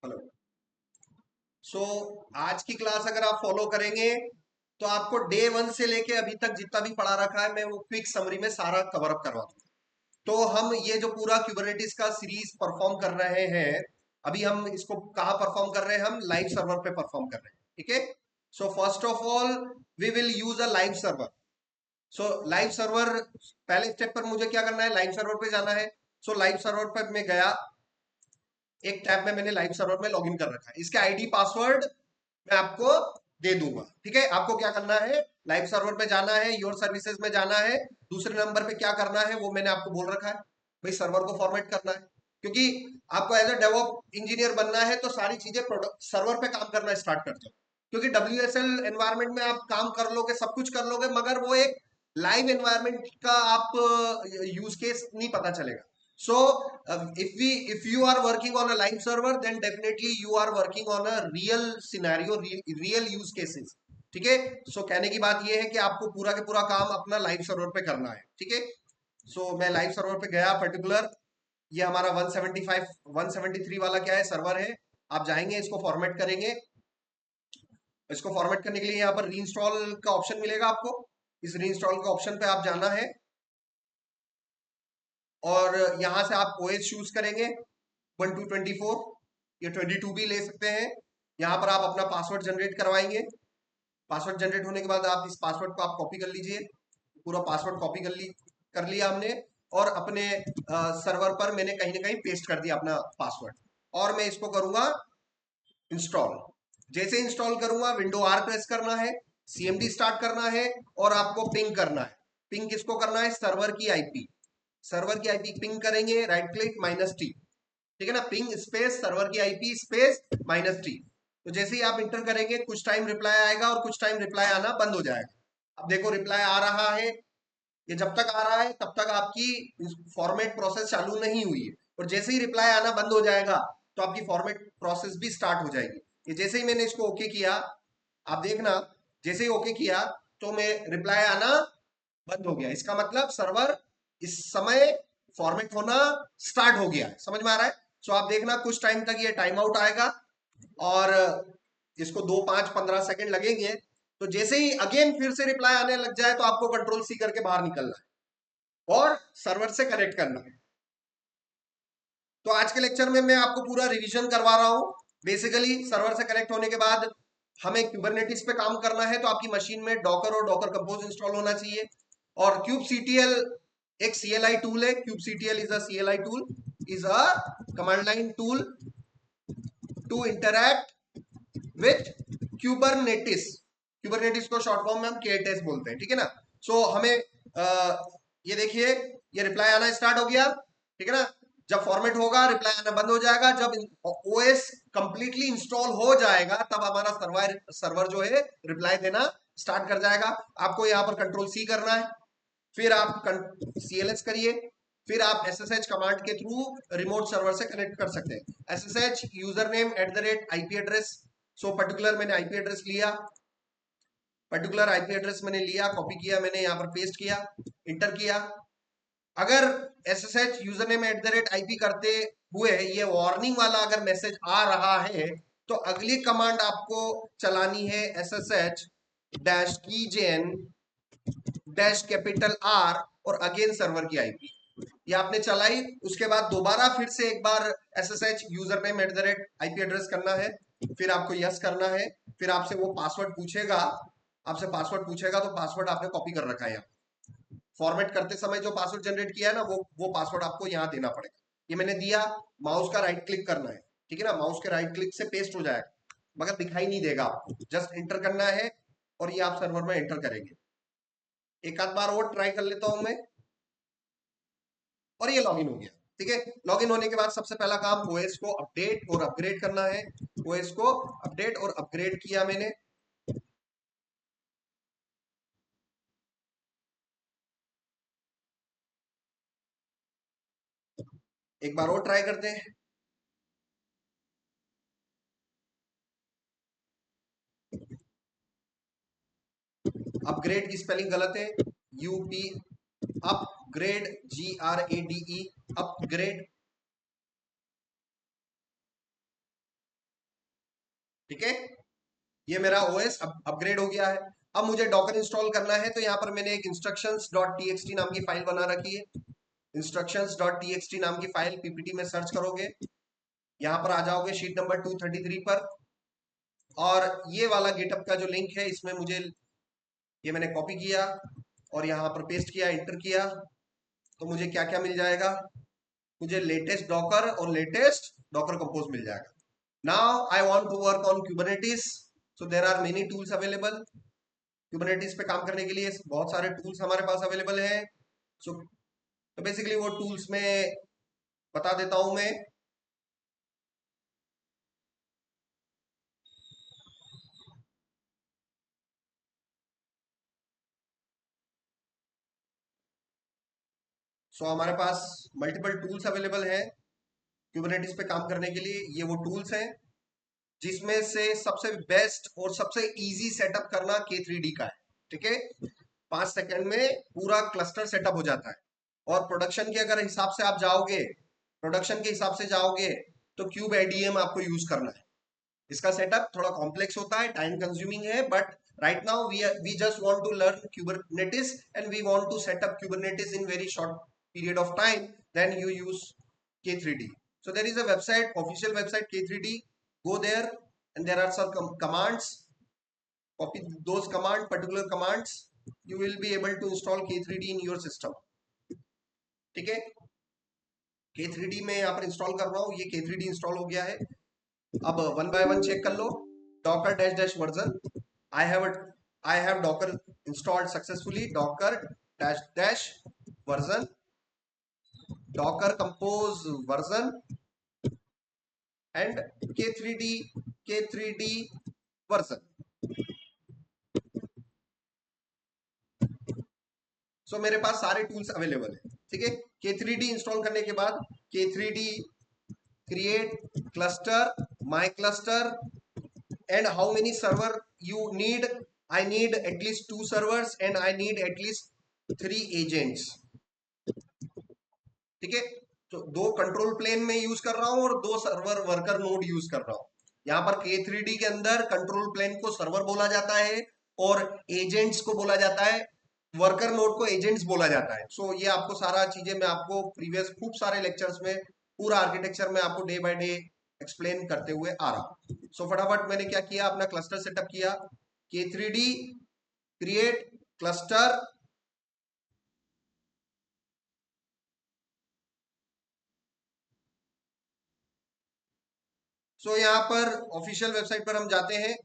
Hello. सो आज की class अगर आप फॉलो करेंगे तो आपको डे वन से लेके अभी तक जितना भी पढ़ा रखा है मैं वो क्विक समरी में सारा कवर अप करवा दूंगा। तो हम ये जो पूरा क्यूबरनेटिस का सीरीज परफॉर्म कर रहे हैं, अभी हम इसको कहाँ परफॉर्म कर रहे हैं? हम लाइव सर्वर पे परफॉर्म कर रहे हैं। ठीक है। So first of all we will use a live server. So live server, पहले स्टेप पर मुझे क्या करना है? लाइव सर्वर पे जाना है। सो लाइव सर्वर पर मैं गया, एक टैब में मैंने लाइव सर्वर में लॉगिन कर रखा है। इसका आईडी पासवर्ड मैं आपको दे दूंगा। ठीक है। आपको क्या करना है? लाइव सर्वर पे जाना है, योर सर्विसेज में जाना है। दूसरे नंबर पे क्या करना है वो मैंने आपको बोल रखा है, भाई सर्वर को फॉर्मेट करना है। क्योंकि आपको एज अ डेवऑप इंजीनियर बनना है तो सारी चीजें प्रोडक्ट सर्वर पे काम करना स्टार्ट कर दो। क्योंकि डब्ल्यूएसएल एनवायरमेंट में आप काम कर लोगे, सब कुछ कर लोगे, मगर वो एक लाइव एनवायरमेंट का आप यूज केस नहीं पता चलेगा। So, if you are working on a live server, then definitely you are working on a real scenario, real use cases. ठीक है। सो कहने की बात ये है कि आपको पूरा के पूरा काम अपना लाइव सर्वर पे करना है। ठीक है। सो मैं लाइव सर्वर पे गया पर्टिकुलर, ये हमारा 175 173 वाला क्या है? सर्वर है। आप जाएंगे, इसको फॉर्मेट करेंगे। इसको फॉर्मेट करने के लिए यहाँ पर रीइंस्टॉल का ऑप्शन मिलेगा आपको। इस रीइंस्टॉल का ऑप्शन पे आप जाना है और यहाँ से आप ओएस चूज करेंगे 1224, ये 22 भी ले सकते हैं। यहाँ पर आप अपना पासवर्ड जनरेट करवाएंगे। पासवर्ड जनरेट होने के बाद आप इस पासवर्ड को आप कॉपी कर लीजिए। पूरा पासवर्ड कॉपी कर लिया हमने, और अपने सर्वर पर मैंने कहीं ना कहीं पेस्ट कर दिया अपना पासवर्ड। और मैं इसको करूंगा इंस्टॉल। जैसे इंस्टॉल करूंगा, विंडो आर प्रेस करना है, सीएमडी स्टार्ट करना है, और आपको पिंग करना है। पिंग किसको करना है? सर्वर की आईपी। सर्वर की आईपी पिंग करेंगे, राइट क्लिक -T। ठीक है ना? पिंग स्पेस सर्वर की आईपी स्पेस -T। तो जैसे ही आप इंटर करेंगे कुछ टाइम रिप्लाई आएगा और कुछ टाइम रिप्लाई आना बंद हो जाएगा। अब देखो रिप्लाई आ रहा है। ये जब तक आ रहा है तब तक आपकी फॉर्मेट प्रोसेस चालू नहीं हुई है, और जैसे ही रिप्लाई आना बंद हो जाएगा तो आपकी फॉर्मेट प्रोसेस भी स्टार्ट हो जाएगी। ये जैसे ही मैंने इसको ओके किया, आप देखना, जैसे ही ओके किया तो मैं रिप्लाई आना बंद हो गया। इसका मतलब सर्वर इस समय फॉर्मेट होना स्टार्ट हो गया है। समझ में आ रहा है? सो आप देखना कुछ टाइम तक ये टाइम आउट आएगा और इसको 2 5 15 सेकंड लगेंगे। तो जैसे ही अगेन फिर से रिप्लाई आने लग जाए तो आपको कंट्रोल सी करके बाहर निकलना है और सर्वर से कनेक्ट करना है। तो आज के लेक्चर में मैं आपको पूरा रिवीजन करवा रहा हूं। बेसिकली सर्वर से कनेक्ट होने के बाद हमें क्यूबरनेटिस पे काम करना है, तो आपकी मशीन में डॉकर और डॉकर कंपोज इंस्टॉल होना चाहिए। और क्यूब सीटीएल एक सीएलआई टूल है। Kube CTL is a CLI tool, is a command line tool to interact with Kubernetes. Kubernetes को शॉर्ट फॉर्म में हम केटेस बोलते हैं। ठीक है ना? सो हमें ये देखिए, ये रिप्लाई आना स्टार्ट हो गया। ठीक है ना? जब फॉर्मेट होगा रिप्लाई आना बंद हो जाएगा। जब ओएस कंप्लीटली इंस्टॉल हो जाएगा तब हमारा सर्वर जो है रिप्लाई देना स्टार्ट कर जाएगा। आपको यहाँ पर कंट्रोल सी करना है, फिर आप CLS करिए, फिर आप SSH कमांड के थ्रू रिमोट सर्वर से कनेक्ट कर सकते हैं। SSH user name @IP address. So particular मैंने आईपी एड्रेस लिया, पर्टिकुलर आईपी एड्रेस मैंने लिया, कॉपी किया, मैंने यहाँ पर पेस्ट किया, इंटर किया। अगर SSH यूजर नेम @IP करते हुए ये वार्निंग वाला अगर मैसेज आ रहा है तो अगली कमांड आपको चलानी है SSH-keygen -R और अगेन सर्वर की आईपी। ये आपने चलाई, उसके बाद दोबारा फिर से एक बार SSH user name @IP address करना है, फिर आपको यस करना है, फिर आपसे वो पासवर्ड पूछेगा। आपसे पासवर्ड पूछेगा तो पासवर्ड आपने कॉपी कर रखा है यहाँ। फॉर्मेट करते समय जो पासवर्ड जनरेट किया है ना, वो पासवर्ड आपको यहाँ देना पड़ेगा। ये मैंने दिया, माउस का राइट क्लिक करना है। ठीक है ना? माउस के राइट क्लिक से पेस्ट हो जाएगा, मगर दिखाई नहीं देगा आपको। जस्ट इंटर करना है और ये आप सर्वर में एंटर करेंगे। एक आध बार और ट्राई कर लेता हूं मैं, और ये लॉगिन हो गया। ठीक है। लॉगिन होने के बाद सबसे पहला काम ओएस को अपडेट और अपग्रेड करना है। ओएस को अपडेट और अपग्रेड किया मैंने। एक बार और ट्राई करते हैं। अपग्रेड की स्पेलिंग गलत है, UP अपग्रेड, GRADE अपग्रेड। ठीक है, ये मेरा ओएस अपग्रेड हो गया है। अब मुझे डॉकर इंस्टॉल करना है, तो यहाँ पर मैंने एक instructions.txt नाम की फाइल बना रखी है। instructions.txt नाम की फाइल पीपीटी में सर्च करोगे, यहाँ पर आ जाओगे शीट नंबर 233 पर, और ये वाला गेटअप का जो लिंक है इसमें मुझे ये मैंने कॉपी किया और यहाँ पर पेस्ट किया, इंटर किया, तो मुझे क्या क्या मिल जाएगा, मुझे लेटेस्ट डॉकर और लेटेस्ट डॉकर कंपोज मिल जाएगा। Now I want to work on Kubernetes, so there are many tools available. Kubernetes पे काम करने के लिए बहुत सारे टूल्स हमारे पास अवेलेबल हैं। सो तो बेसिकली वो टूल्स में बता देता हूं मैं। सो हमारे पास मल्टीपल टूल्स अवेलेबल हैं क्यूबरनेटिस पे काम करने के लिए। ये वो टूल्स हैं जिसमें से सबसे बेस्ट और सबसे इजी सेटअप करना K3D का है। ठीक है, 5 सेकंड में पूरा क्लस्टर सेटअप हो जाता है। और प्रोडक्शन के अगर हिसाब से आप जाओगे, प्रोडक्शन के हिसाब से जाओगे, तो क्यूब एडीएम आपको यूज करना है। इसका सेटअप थोड़ा कॉम्प्लेक्स होता है, टाइम कंज्यूमिंग है, but right now we just want to learn Kubernetes and we want to set up Kubernetes in very short period of time. Then you use K3D. So there is a website, official website K3D. Go there and there are some commands. Copy those command, particular commands. You will be able to install K3D in your system. ठीक है, K3D में यहाँ पर install कर रहा हूँ, ये K3D install हो गया है। अब वन बाय वन चेक कर लो। Docker dash dash version, I have docker installed successfully, docker dash dash version, docker compose version and K3D version. So मेरे पास सारे टूल्स अवेलेबल है। ठीक है, K3D इंस्टॉल करने के बाद K3D create cluster, my cluster, and how many server you need. I need at least 2 servers and I need at least 3 agents। ठीक है, तो 2 कंट्रोल प्लेन में यूज कर रहा हूं और 2 सर्वर वर्कर नोड यूज कर रहा हूं। यहां पर K3D के अंदर कंट्रोल प्लेन को सर्वर बोला जाता है और एजेंट्स को बोला जाता है, वर्कर नोड को एजेंट्स बोला जाता है। सो ये आपको सारा चीजें मैं आपको प्रीवियस खूब सारे लेक्चर्स में पूरा आर्किटेक्चर में आपको डे बाय डे एक्सप्लेन करते हुए आ रहा हूं। सो फटाफट मैंने क्या किया, अपना क्लस्टर सेटअप किया, K3D क्रिएट क्लस्टर, सो यहाँ पर ऑफिशियल वेबसाइट पर हम जाते हैं।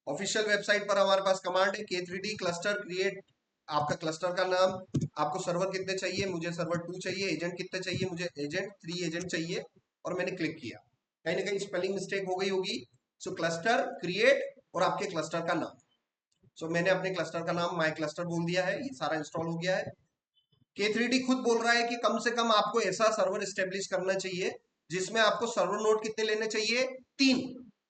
ऑफिशियल वेबसाइट पर हमारे पास कमांड है K3D क्लस्टर क्रिएट, आपका क्लस्टर का नाम, आपको सर्वर कितने चाहिए, मुझे सर्वर 2 चाहिए, एजेंट कितने चाहिए, मुझे एजेंट 3 एजेंट चाहिए, और मैंने क्लिक किया। कहीं ना कहीं स्पेलिंग मिस्टेक हो गई होगी। सो क्लस्टर क्रिएट और आपके क्लस्टर का नाम। सो मैंने अपने क्लस्टर का नाम माई क्लस्टर बोल दिया है, ये सारा इंस्टॉल हो गया है। K3D खुद बोल रहा है कि कम से कम आपको ऐसा सर्वर स्टेब्लिश करना चाहिए जिसमें आपको सर्वर नोड कितने लेने चाहिए, 3,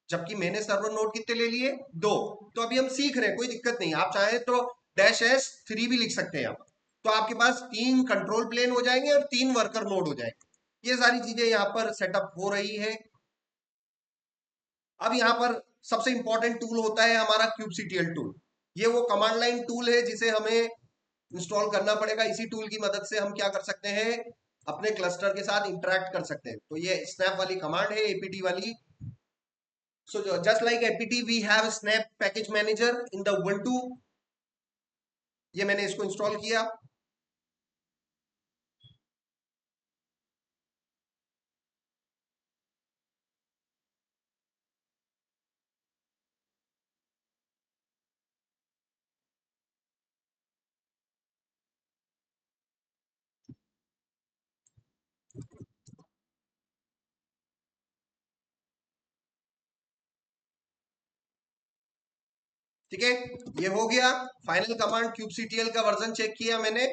जबकि मैंने सर्वर नोड कितने ले लिए, 2। तो अभी हम सीख रहे हैं, कोई दिक्कत नहीं, आप चाहे तो -3 भी लिख सकते हैं यहाँ पर। तो आपके पास 3 कंट्रोल प्लेन हो जाएंगे और 3 वर्कर नोड हो जाएंगे। ये सारी चीजें यहाँ पर सेटअप हो रही है। अब यहाँ पर सबसे इंपॉर्टेंट टूल होता है हमारा kubectl टूल। ये वो कमांड लाइन टूल है जिसे हमें इंस्टॉल करना पड़ेगा। इसी टूल की मदद से हम क्या कर सकते हैं, अपने क्लस्टर के साथ इंटरेक्ट कर सकते हैं। तो ये स्नैप वाली कमांड है, एपीटी वाली। So just like APT we have snap package manager in the Ubuntu। ये मैंने इसको इंस्टॉल किया। ठीक है, ये हो गया फाइनल कमांड। kubectl का वर्जन चेक किया मैंने,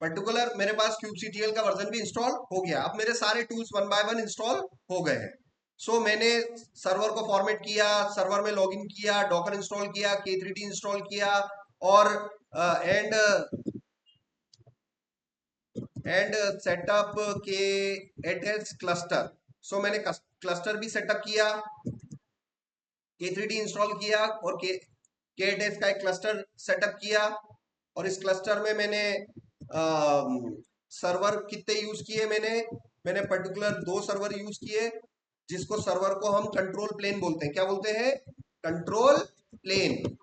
पर्टिकुलर मेरे पास kubectl का वर्जन भी इंस्टॉल हो गया। अब मेरे सारे tools one by one install हो गए हैं। सो मैंने सर्वर को फॉर्मेट किया, सर्वर में लॉगिन किया, डॉकर इंस्टॉल किया, K3D इंस्टॉल किया, और एंड सेटअप के एटएस क्लस्टर। सो मैंने क्लस्टर भी सेटअप किया, K3D इंस्टॉल किया और K8s का एक क्लस्टर सेटअप किया। और इस क्लस्टर में मैंने सर्वर कितने यूज किए, मैंने पर्टिकुलर 2 सर्वर यूज किए, जिसको सर्वर को हम कंट्रोल प्लेन बोलते हैं। क्या बोलते हैं? Control plane.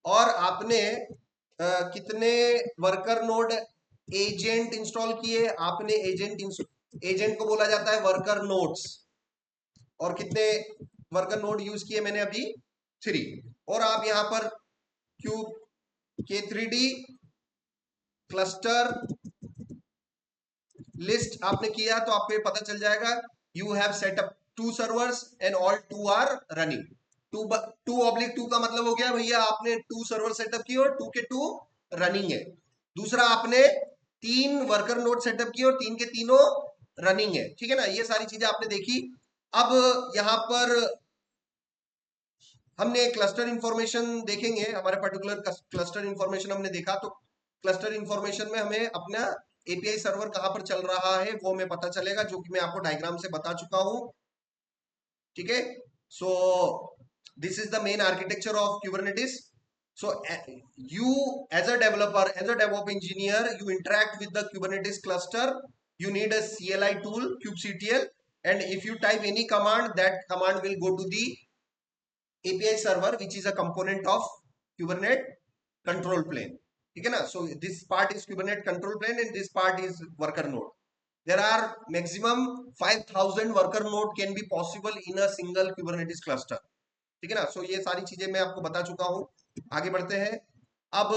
और आपने कितने वर्कर नोड एजेंट इंस्टॉल किए? आपने एजेंट को बोला जाता है वर्कर नोड्स। और कितने वर्कर नोड यूज किए मैंने अभी? 3। और आप यहां पर क्यूब K3D क्लस्टर लिस्ट आपने किया तो आपको ये पता चल जाएगा, you have setup 2 servers and all 2 are running. 2/2 का मतलब हो गया भैया आपने 2 सर्वर सेटअप किए और 2 के 2 रनिंग है। दूसरा आपने 3 वर्कर नोड सेटअप किए और 3 के तीनों रनिंग है। ठीक है ना, ये सारी चीजें आपने देखी। अब यहां पर हमने क्लस्टर इंफॉर्मेशन देखेंगे, हमारे पर्टिकुलर क्लस्टर इंफॉर्मेशन हमने देखा, तो क्लस्टर इंफॉर्मेशन में हमें अपना एपीआई सर्वर कहां पर चल रहा है वो हमें पता चलेगा, जो कि मैं आपको डायग्राम से बता चुका हूं। ठीक है, so this is the main architecture of Kubernetes. So you as a developer, as a DevOps engineer, you interact with the Kubernetes cluster. You need a CLI tool, kubectl, and if you type any command, that command will go to the API server, which is a component of Kubernetes control plane. ठीक है ना? So this part is Kubernetes control plane and this part is worker node. There are maximum 5000 worker node can be possible in a single Kubernetes cluster. ठीक है ना? So ये सारी चीजें मैं आपको बता चुका हूं। आगे बढ़ते हैं। अब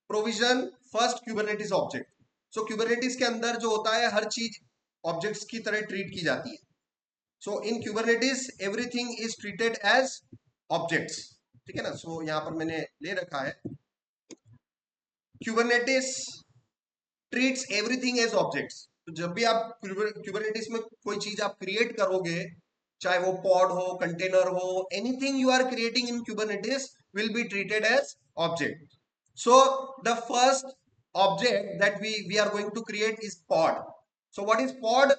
प्रोविजन फर्स्ट Kubernetes ऑब्जेक्ट। सो Kubernetes के अंदर जो होता है हर चीज ऑब्जेक्ट्स की तरह ट्रीट की जाती है। So in Kubernetes everything is treated as objects. ठीक है ना? सो यहां पर मैंने ले रखा है, Kubernetes treats everything as objects. तो जब भी आप Kubernetes में कोई चीज आप क्रिएट करोगे, चाहे वो पॉड हो, कंटेनर हो, anything you are creating in Kubernetes will be treated as object. So the first object that we are going to create is pod. So what is pod?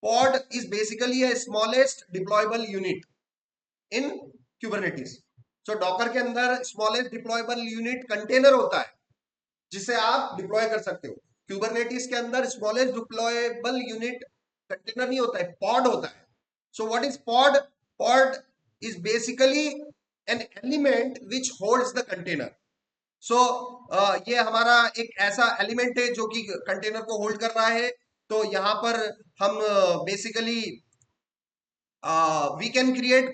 Pod is basically a smallest deployable unit in Kubernetes. So Docker के अंदर smallest deployable unit container होता है जिसे आप deploy कर सकते हो। Kubernetes के अंदर smallest deployable unit कंटेनर नहीं होता है, pod होता है। So what is pod? Pod is basically an element which holds the container. सो ये हमारा एक ऐसा एलिमेंट है जो कि कंटेनर को होल्ड कर रहा है। तो यहां पर हम basically we can create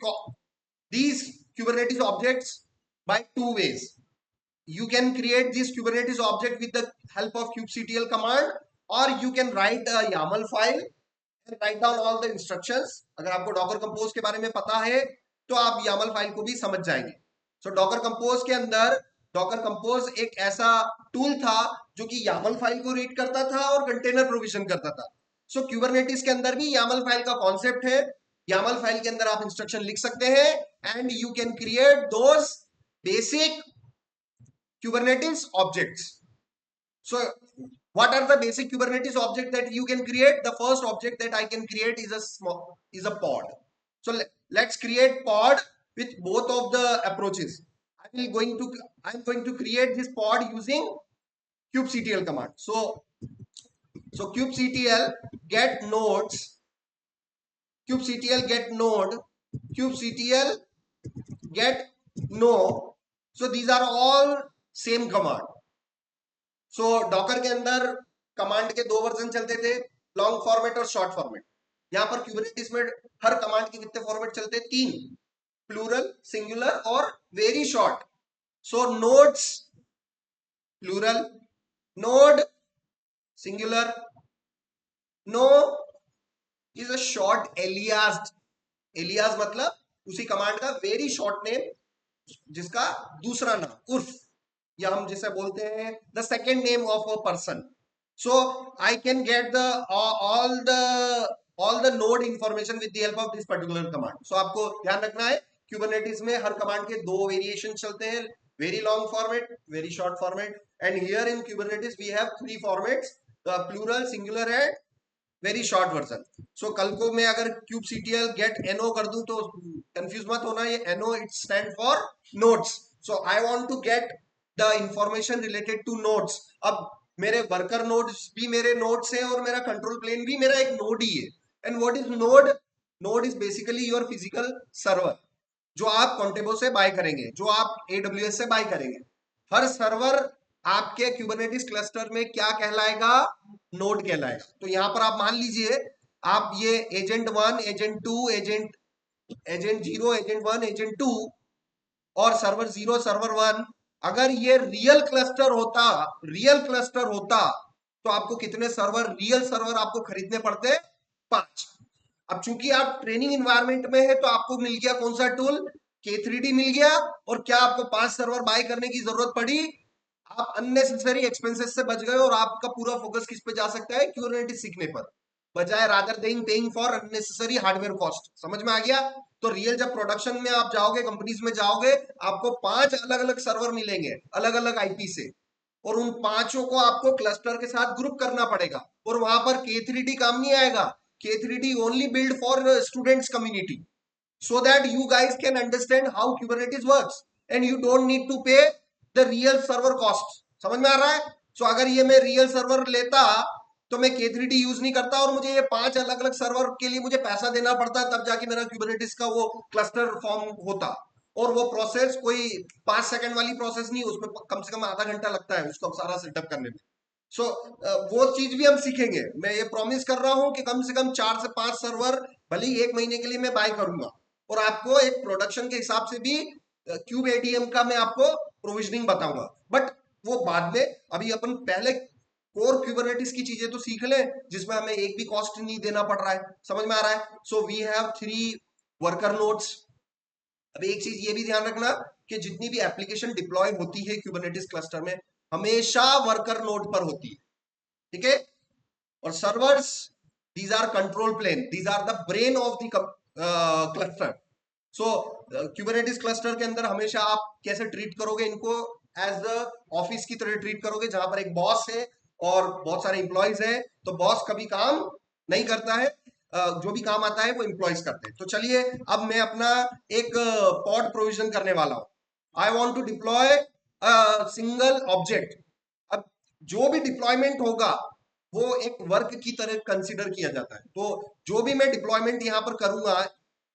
these Kubernetes objects by 2 ways. You can create this Kubernetes object with the help of kubectl command, or you can write a YAML file and write down all the instructions. अगर आपको Docker Compose के बारे में पता है तो आप YAML file को भी समझ जाएंगे। So Docker Compose के अंदर Docker Compose एक ऐसा टूल था जो कि YAML फाइल को रीड करता था और कंटेनर प्रोविजन करता था। So Kubernetes के अंदर भी YAML फाइल का कॉन्सेप्ट है। YAML फाइल के अंदर आप इंस्ट्रक्शन लिख सकते हैं and you can create those basic Kubernetes objects. So what are the basic Kubernetes object that you can create? The first object that I can create is a pod. So let's create pod with both of the approaches. I'm going to create this pod using kubectl command. So kubectl get nodes, kubectl get node, kubectl get no. So these are all same command. So Docker के अंदर command के 2 version चलते थे, long format और short format. यहां पर Kubernetes में हर command के कितने फॉर्मेट चलते हैं? 3, प्लूरल, सिंगुलर और very short. So nodes plural, node singular, no is a short alias. Alias मतलब उसी कमांड का वेरी शॉर्ट नेम, जिसका दूसरा नाम उर्फ, या हम जिसे बोलते हैं the second name of a person. So I can get the all the node information with the help of this particular command. So आपको ध्यान रखना है Kubernetes में हर कमांड के 2 वेरिएशन चलते हैं, very long format, very short format. And here in Kubernetes we have 3 formats, the plural, singular and very short version. So कल को मैं अगर kubectl get no कर दूं तो कंफ्यूज मत होना, ये no it stand for nodes. So I want to get the information related to nodes. अब मेरे वर्कर नोड्स भी मेरे नोड्स हैं और मेरा कंट्रोल प्लेन भी मेरा एक नोड ही है। And what is node? Node is basically your physical server, जो आप कॉन्टेबो से बाय करेंगे, जो आप AWS से बाय करेंगे। हर सर्वर आपके क्यूबरनेटिस क्लस्टर में क्या कहलाएगा? नोड कहलाएगा। तो यहां पर आप मान लीजिए, आप ये agent 1, agent 2, agent 0, agent 1, agent 2 और सर्वर 0, सर्वर 1, अगर ये रियल क्लस्टर होता तो आपको कितने सर्वर, रियल सर्वर आपको खरीदने पड़ते? 5। अब चूंकि आप ट्रेनिंग इन्वायरमेंट में है तो आपको मिल गया कौन सा टूल? K3D मिल गया। और क्या आपको 5 सर्वर बाय करने की जरूरत पड़ी? आप अननेसेसरी एक्सपेंसेस से बच गए और आपका पूरा फोकस किस पे जा सकता है? क्यूबरनेटिस सीखने पर, बजाय rather than paying for unnecessary hardware cost. समझ में आ गया? तो रियल जब प्रोडक्शन में आप जाओगे, कंपनीज में जाओगे, आपको 5 अलग अलग सर्वर मिलेंगे अलग अलग आईपी से, और उन पांचों को आपको क्लस्टर के साथ ग्रुप करना पड़ेगा। और वहां पर K3D काम नहीं आएगा। K3D only built for students community, so that you guys can understand how Kubernetes works and you don't need to pay the real server costs। समझ में आ रहा है? सो अगर ये मैं रियल सर्वर लेता तो मैं K3D यूज नहीं करता और मुझे ये 5 अलग अलग सर्वर के लिए मुझे पैसा देना पड़ता, तब जाके मेरा Kubernetes का वो क्लस्टर फॉर्म होता। और वो प्रोसेस कोई 5 सेकंड वाली प्रोसेस नहीं, उसमें कम से कम आधा घंटा लगता है उसको सारा सेटअप करने में। सो वो चीज भी हम सीखेंगे। मैं ये प्रॉमिस कर रहा हूं कि कम से कम 4 से 5 सर्वर भले ही 1 महीने के लिए मैं बाय करूंगा, और आपको एक प्रोडक्शन के हिसाब से भी क्यूब एडीएम का मैं आपको प्रोविजनिंग बताऊंगा। बट वो बाद में, अभी अपन पहले कोर क्यूबरनेटिस की चीजें तो सीख लें जिसमें हमें एक भी कॉस्ट नहीं देना पड़ रहा है। समझ में आ रहा है? So we have 3 worker nodes. अब एक चीज ये भी ध्यान रखना कि जितनी भी एप्लीकेशन डिप्लॉय होती है क्यूबरनेटिस क्लस्टर में, हमेशा वर्कर नोड पर होती है। ठीक है? और servers, these are control plane, these are the brain of the cluster। So Kubernetes cluster के अंदर हमेशा आप कैसे ट्रीट करोगे इनको? एज द ऑफिस की तरह ट्रीट करोगे, जहां पर एक बॉस है और बहुत सारे इंप्लॉइज हैं। तो बॉस कभी काम नहीं करता है, जो भी काम आता है वो इंप्लॉइज करते हैं। तो चलिए, अब मैं अपना एक पॉड प्रोविजन करने वाला हूं। I want to deploy single object. अब जो भी डिप्लॉयमेंट होगा वो एक वर्क की तरह कंसिडर किया जाता है। तो जो भी मैं डिप्लॉयमेंट यहाँ पर करूंगा,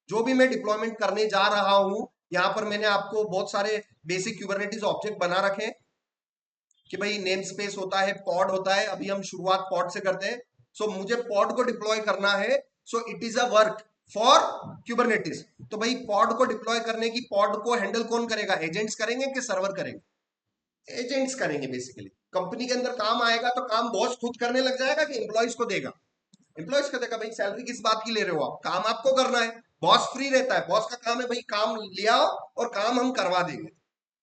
जो भी मैं डिप्लॉयमेंट करने जा रहा हूं, यहाँ पर मैंने आपको बहुत सारे बेसिक क्यूबरनेटिस ऑब्जेक्ट बना रखे हैं कि भाई नेम स्पेस होता है, पॉड होता है। अभी हम शुरुआत पॉड से करते हैं। सो मुझे पॉड को डिप्लॉय करना है, so it is a work for Kubernetes. तो भाई पॉड को डिप्लॉय करने की, पॉड को हैंडल कौन करेगा? एजेंट्स करेंगे कि सर्वर करेंगे? एजेंट्स करेंगे। बेसिकली कंपनी के अंदर काम आएगा तो काम बॉस खुद करने लग जाएगा कि एम्प्लॉयज को देगा? एम्प्लॉयज को देगा। भाई सैलरी किस बात की ले रहे हो आप? काम आपको करना है। बॉस फ्री रहता है, बॉस का काम है भाई काम ले आओ और काम हम करवा देंगे।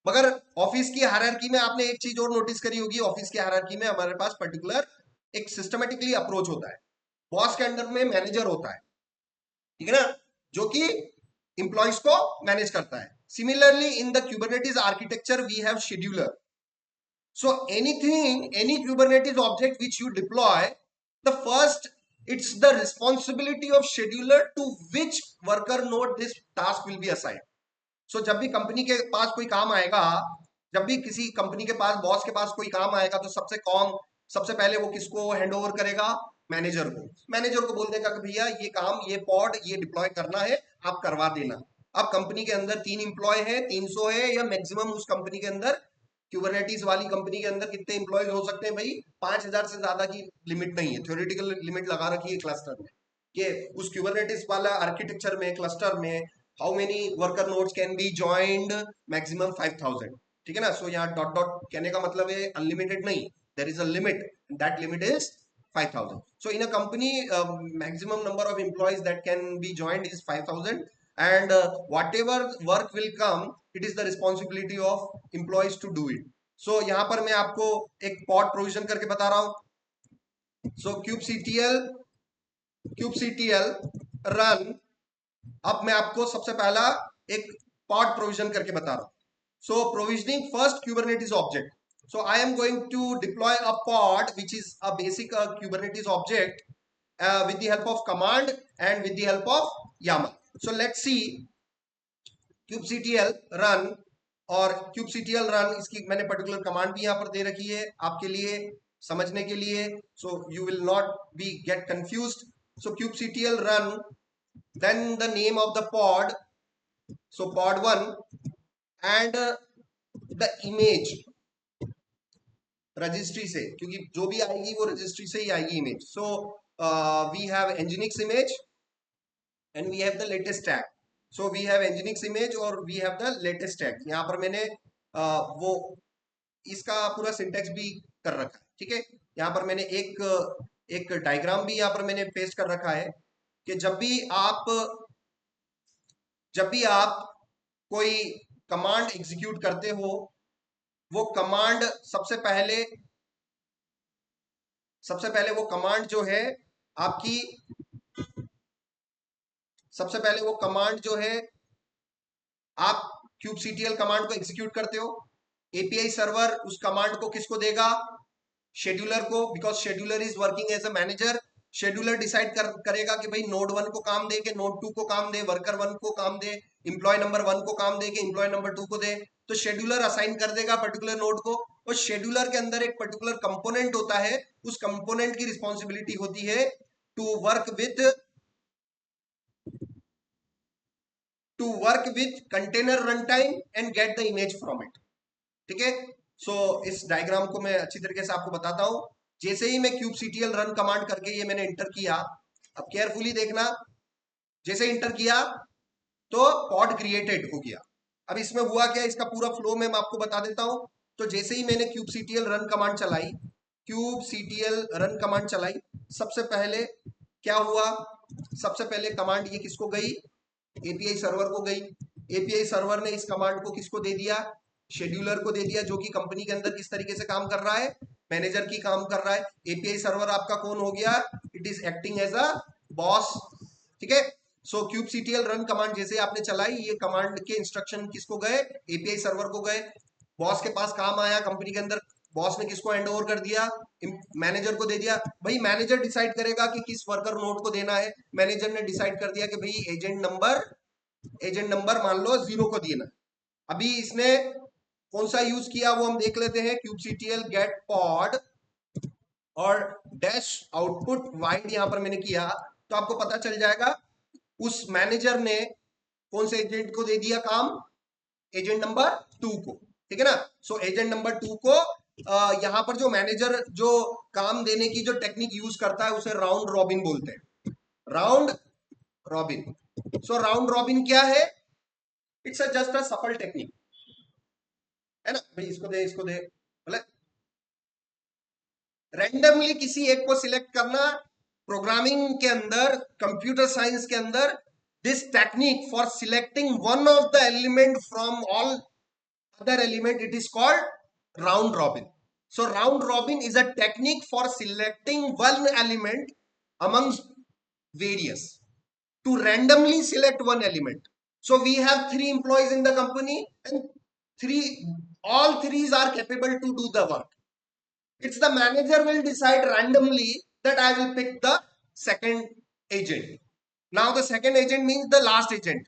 मगर ऑफिस की हायरार्की में आपने एक चीज और नोटिस करी होगी, ऑफिस की हायरार्की में हमारे पास पर्टिकुलर एक सिस्टमेटिकली अप्रोच होता है। बॉस के अंडर में मैनेजर होता है, ठीक है ना, जो कि इंप्लॉयज को मैनेज करता है। Similarly in the Kubernetes architecture we have scheduler. So anything, any Kubernetes object which you deploy, the first, it's the responsibility of scheduler to which worker node this task will be assigned. So जब भी company के पास कोई काम आएगा, जब भी किसी company के पास, बॉस के पास कोई काम आएगा, तो सबसे पहले वो किसको हैंड ओवर करेगा? मैनेजर को। मैनेजर को बोल देगा कि भैया ये काम, ये पॉड, ये डिप्लॉय करना है, आप करवा देना। अब कंपनी के अंदर 3 इंप्लॉय है, 300 है, या मैक्सिमम उस कंपनी के अंदर, क्यूबरनेटिस वाली कंपनी के अंदर कितने इंप्लॉयज हो सकते हैं? भाई 5000 से ज्यादा की लिमिट नहीं है। थ्योरेटिकल लिमिट लगा रखी है क्लस्टर में कि उस क्यूबरनेटिस वाला आर्किटेक्चर में, क्लस्टर में, how many worker nodes can be joined? Maximum 5000। ठीक है ना? सो यहाँ डॉट डॉट कहने का मतलब है अनलिमिटेड नहीं, there is a limit, that limit is 5000। So in a company, maximum number of employees that can be joined is 5000, and whatever work will come, it is the responsibility of employees to do it. So यहाँ पर मैं आपको एक pod provision करके बता रहा हूँ। So kubectl run। अब मैं आपको सबसे पहला एक पॉड प्रोविजन करके बता रहा हूँ। So provisioning first Kubernetes object. So I am going to deploy a pod which is a basic Kubernetes object, with the help of command and with the help of YAML. So let's see kubectl run, और kubectl run इसकी मैंने particular command भी यहाँ पर दे रखी है आपके लिए समझने के लिए, so you will not be get confused. So kubectl run, then the name of the pod, so pod 1, and the image registry से, क्योंकि जो भी आएगी वो रजिस्ट्री से ही आएगी image. So we have nginx image and we have the latest tag. So we have nginx image और we have the latest tag. यहाँ पर मैंने वो इसका पूरा सिंटेक्स भी कर रखा है, ठीक है. यहाँ पर मैंने एक डायग्राम भी यहाँ पर मैंने पेस्ट कर रखा है कि जब भी आप कोई कमांड एग्जीक्यूट करते हो, वो कमांड सबसे पहले वो कमांड जो है आपकी, सबसे पहले वो कमांड जो है आप kubectl कमांड को एग्जीक्यूट करते हो. एपीआई सर्वर उस कमांड को किसको देगा? शेड्यूलर को, because scheduler is working as a manager. Scheduler decide करेगा कि भाई नोड 1 को काम दे, कि नोड 2 को काम दे, वर्कर 1 को काम दे, एम्प्लॉय नंबर 1 को काम दे, कि एम्प्लॉय नंबर 2 को दे. तो शेड्यूलर असाइन कर देगा पर्टिकुलर नोड को, और शेड्यूलर के अंदर एक पर्टिकुलर कंपोनेंट होता है. उस कंपोनेंट की रिस्पॉन्सिबिलिटी होती है to work with container run time and get the image from it. ठीक है. सो इस डायग्राम को मैं अच्छी तरीके से आपको बताता हूं. जैसे ही मैं kubectl रन कमांड करके ये मैंने इंटर किया, अब केयरफुली देखना, जैसे इंटर किया तो पॉड क्रिएटेड हो गया. अब इसमें हुआ क्या, इसका पूरा फ्लो मैं आपको बता देता हूं. तो जैसे ही मैंने kubectl रन कमांड चलाई, सबसे पहले क्या हुआ, सबसे पहले कमांड ये किसको गई? एपीआई सर्वर को गई. एपीआई सर्वर ने इस कमांड को किसको दे दिया? शेड्यूलर को दे दिया, जो कि कंपनी के अंदर किस तरीके से काम कर रहा है? मैनेजर की काम कर रहा है. एपीआई सर्वर आपका कौन हो गया? It is acting as a boss. ठीक है. सो kubectl रन कमांड जैसे आपने चलाई, ये कमांड के इंस्ट्रक्शन किसको गए? एपीआई सर्वर को गए. बॉस के पास काम आया कंपनी के अंदर, बॉस ने किसको हैंड ओवर कर दिया? मैनेजर को दे दिया. भाई मैनेजर डिसाइड करेगा कि किस वर्कर नोड को देना है. मैनेजर ने डिसाइड कर दिया कि भाई एजेंट नंबर मान लो 0 को देना. अभी इसने कौन सा यूज किया वो हम देख लेते हैं. kubectl गेट पॉड और डैश आउटपुट वाइड यहां पर मैंने किया, तो आपको पता चल जाएगा उस मैनेजर ने कौन से एजेंट को दे दिया काम? एजेंट नंबर 2 को. ठीक है ना. सो एजेंट नंबर 2 को यहां पर जो मैनेजर जो काम देने की जो टेक्निक यूज करता है उसे राउंड रॉबिन बोलते हैं. Round robin. सो राउंड रॉबिन क्या है? इट्स जस्ट अ सफल टेक्निक है ना. भाई इसको दे मतलब रैंडमली किसी एक को सिलेक्ट करना. प्रोग्रामिंग के अंदर, कंप्यूटर साइंस के अंदर, this technique for selecting one of the element from all other element, it is called round robin. So round robin is a technique for selecting one element amongst various, to randomly select one element. So we have 3 employees in the company and all 3 are capable to do the work. It's the manager will decide randomly that I will pick the second agent. Now the second agent means the last agent,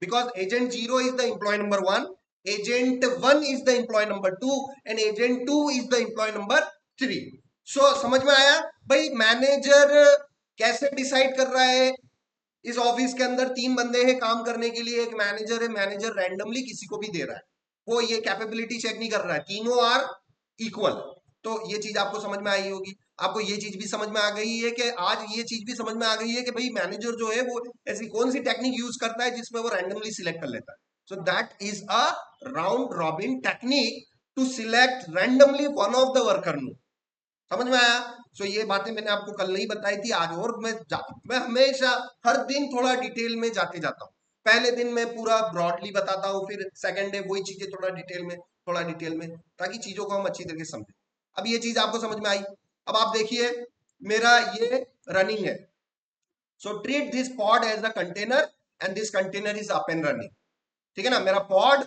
because agent 0 is the employee number 1, agent 1 is the employee number 2 and agent 2 is the employee number 3. So समझ में आया भाई manager कैसे decide कर रहा है? इस office के अंदर 3 बंदे हैं काम करने के लिए, एक मैनेजर है, मैनेजर रैंडमली किसी को भी दे रहा है, वो ये कैपेबिलिटी चेक नहीं कर रहा है, तीनों आर इक्वल. तो ये चीज आपको समझ में आई होगी. आपको ये चीज भी समझ में आ गई है कि आज ये चीज भी समझ में आ गई है कि भाई मैनेजर जो है वो ऐसी कौन सी टेक्निक यूज करता है जिसमें वो रैंडमली सिलेक्ट कर लेता है. So that is a round robin technique to select randomly one of the worker node. समझ में आया? सो ये बातें मैंने आपको कल नहीं बताई थी, आज और मैं हमेशा हर दिन थोड़ा डिटेल में जाता हूँ. पहले दिन मैं पूरा ब्रॉडली बताता हूँ, फिर सेकंड डे वही चीजें थोड़ा डिटेल में, ताकि चीजों को हम अच्छी तरीके से समझें. अब ये चीज आपको समझ में आई. अब आप देखिए मेरा ये रनिंग है. So treat this pod as a container and this container is up and running. ठीक है ना. मेरा पॉड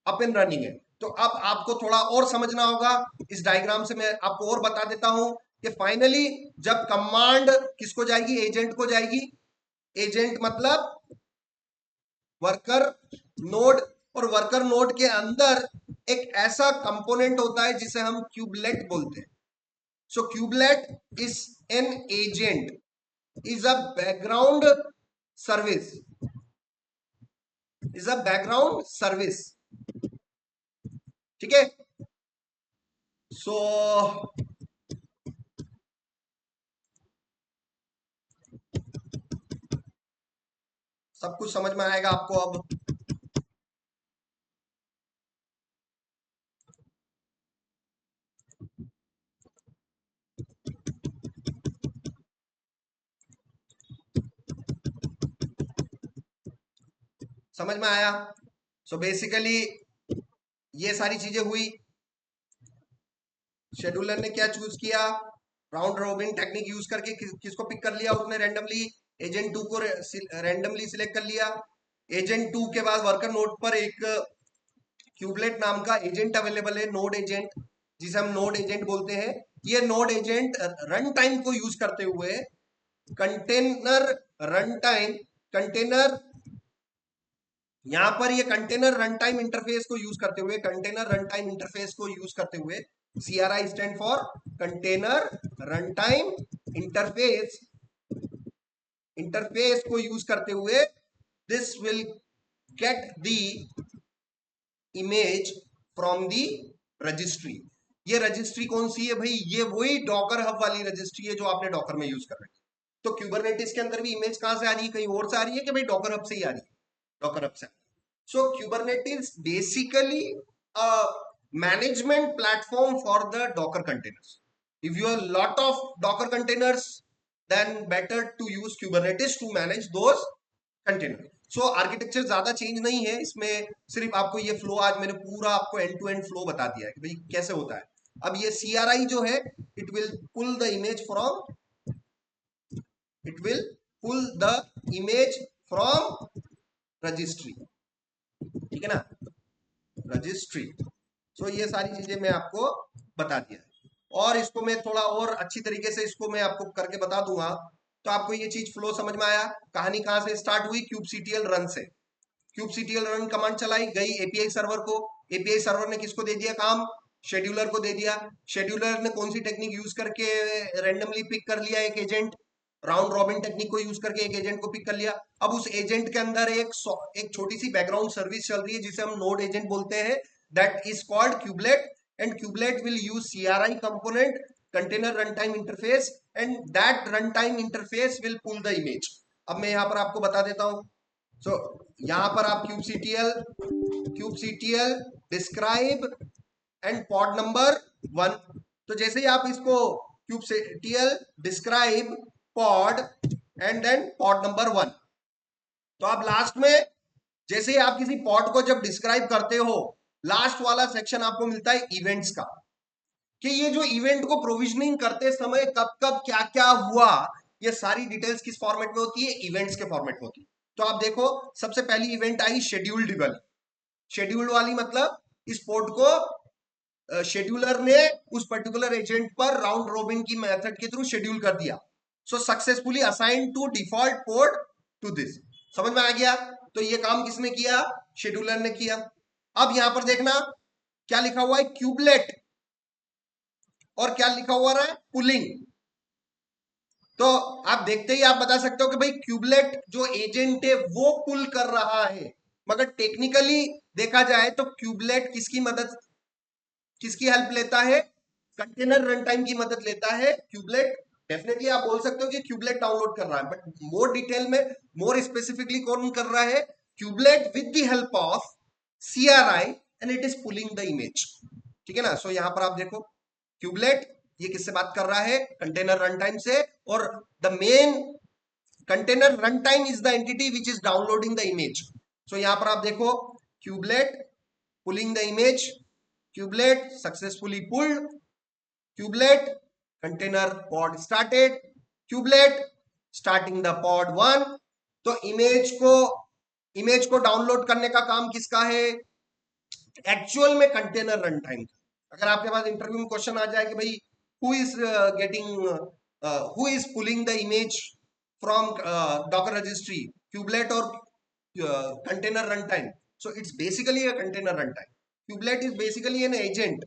अप एंड रनिंग है. तो अब आपको थोड़ा और समझना होगा. इस डायग्राम से मैं आपको और बता देता हूं कि फाइनली जब कमांड किसको जाएगी, एजेंट को जाएगी। एजेंट मतलब वर्कर नोड, और वर्कर नोड के अंदर एक ऐसा कंपोनेंट होता है जिसे हम क्यूबलेट बोलते हैं। So kubelet is an agent, is a background service, is a background service, ठीक है। सो सब कुछ समझ में आएगा आपको अब। समझ में आया। सो बेसिकली ये सारी चीजें हुई। शेड्यूलर ने क्या चूज किया, राउंड रॉबिन टेक्निक यूज करके किसको पिक कर लिया उसने रैंडमली, एजेंट 2 को रैंडमली सिलेक्ट कर लिया। एजेंट 2 के बाद वर्कर नोड पर एक क्यूबलेट नाम का एजेंट अवेलेबल है, नोड एजेंट, जिसे हम नोड एजेंट बोलते हैं। ये नोड एजेंट रन टाइम को यूज करते हुए कंटेनर रन टाइम, कंटेनर, यहां पर ये कंटेनर रन टाइम इंटरफेस को यूज करते हुए, कंटेनर रन टाइम इंटरफेस को यूज करते हुए, CRI stand for container run time interface, interface को यूज करते हुए this will get the image from the registry. ये रजिस्ट्री कौन सी है भाई, ये वही डॉकर हब वाली रजिस्ट्री है जो आपने डॉकर में यूज कर रखी है। तो क्यूबरनेटिस के अंदर भी इमेज कहां से आ रही है, कहीं और से आ रही है कि भाई डॉकर हब से ही आ रही है, डॉकर हब से। So Kubernetes basically a management platform for the docker containers. If you have lot of docker containers then better to use Kubernetes to manage those containers. So architecture ज्यादा change नहीं है इसमें, सिर्फ आपको ये flow आज मैंने पूरा आपको एंड टू एंड फ्लो बता दिया है कि भाई कैसे होता है। अब ये CRI जो है it will pull the image from, it will pull the image from registry, ठीक है ना, रजिस्ट्री। सो ये सारी चीजें मैं आपको बता दिया है, और इसको मैं थोड़ा और अच्छी तरीके से इसको मैं आपको करके बता दूंगा। तो आपको ये चीज फ्लो समझ में आया। कहानी कहां से स्टार्ट हुई, क्यूबसीटीएल रन से। क्यूबसीटीएल रन कमांड चलाई गई एपीआई सर्वर को, एपीआई सर्वर ने किसको दे दिया काम, शेड्यूलर को दे दिया। शेड्यूलर ने कौन सी टेक्निक यूज करके रैंडमली पिक कर लिया एक एजेंट, राउंड रॉबिन टेक्निक को यूज करके एक एजेंट को पिक कर लिया। अब उस एजेंट के अंदर एक छोटी सी बैकग्राउंड सर्विस चल रही है जिसे हम नोड एजेंट बोलते हैं, that is called kubelet, and kubelet will use CRI component, container runtime interface, and that runtime interface will pull the image। अब मैं यहां पर आपको बता देता हूं। सो यहां पर आप kubectl describe and pod number 1, तो जैसे ही आप इसको kubectl describe pod and then pod number 1, तो आप लास्ट में जैसे ही आप किसी पॉड को जब डिस्क्राइब करते हो, लास्ट वाला सेक्शन आपको मिलता है इवेंट्स का, कि ये जो इवेंट को प्रोविजनिंग करते समय कब कब क्या क्या हुआ, ये सारी डिटेल्स किस फॉर्मेट में होती है, इवेंट्स के फॉर्मेट में होती है। तो आप देखो सबसे पहली इवेंट आई शेड्यूल्ड वाली। शेड्यूल्ड वाली मतलब इस पोर्ट को शेड्यूलर ने उस पर्टिकुलर एजेंट पर राउंड रॉबिन की मेथड के थ्रू शेड्यूल कर दिया। So successfully assign to default port to this. समझ में आ गया। तो ये काम किसने किया, शेड्यूलर ने किया। अब यहां पर देखना क्या लिखा हुआ है, क्यूबलेट, और क्या लिखा हुआ है, पुलिंग। तो आप देखते ही आप बता सकते हो कि भाई क्यूबलेट जो एजेंट है वो पुल कर रहा है, मगर टेक्निकली देखा जाए तो क्यूबलेट किसकी मदद, किसकी हेल्प लेता है, कंटेनर रन टाइम की मदद लेता है क्यूबलेट। डेफिनेटली आप बोल सकते हो कि क्यूबलेट डाउनलोड कर रहा है, बट मोर डिटेल में, मोर स्पेसिफिकली कौन कर रहा है, kubelet with the help of CRI and it is pulling the image, ठीक है ना। सो यहां पर आप देखो क्यूबलेट ये किससे बात कर रहा है, कंटेनर रन टाइम से, और the main container run time is the entity which is downloading the image. So यहां पर आप देखो kubelet pulling the image, kubelet successfully pulled, kubelet container pod started, kubelet starting the pod 1। तो image को download करने का काम किसका है, एक्चुअल में कंटेनर रन टाइम। अगर आपके पास इंटरव्यू में क्वेश्चन आ जाए कि भाई who is who is pulling the image from Docker registry, kubelet or container runtime? So it's basically a container runtime. Kubelet is basically an agent,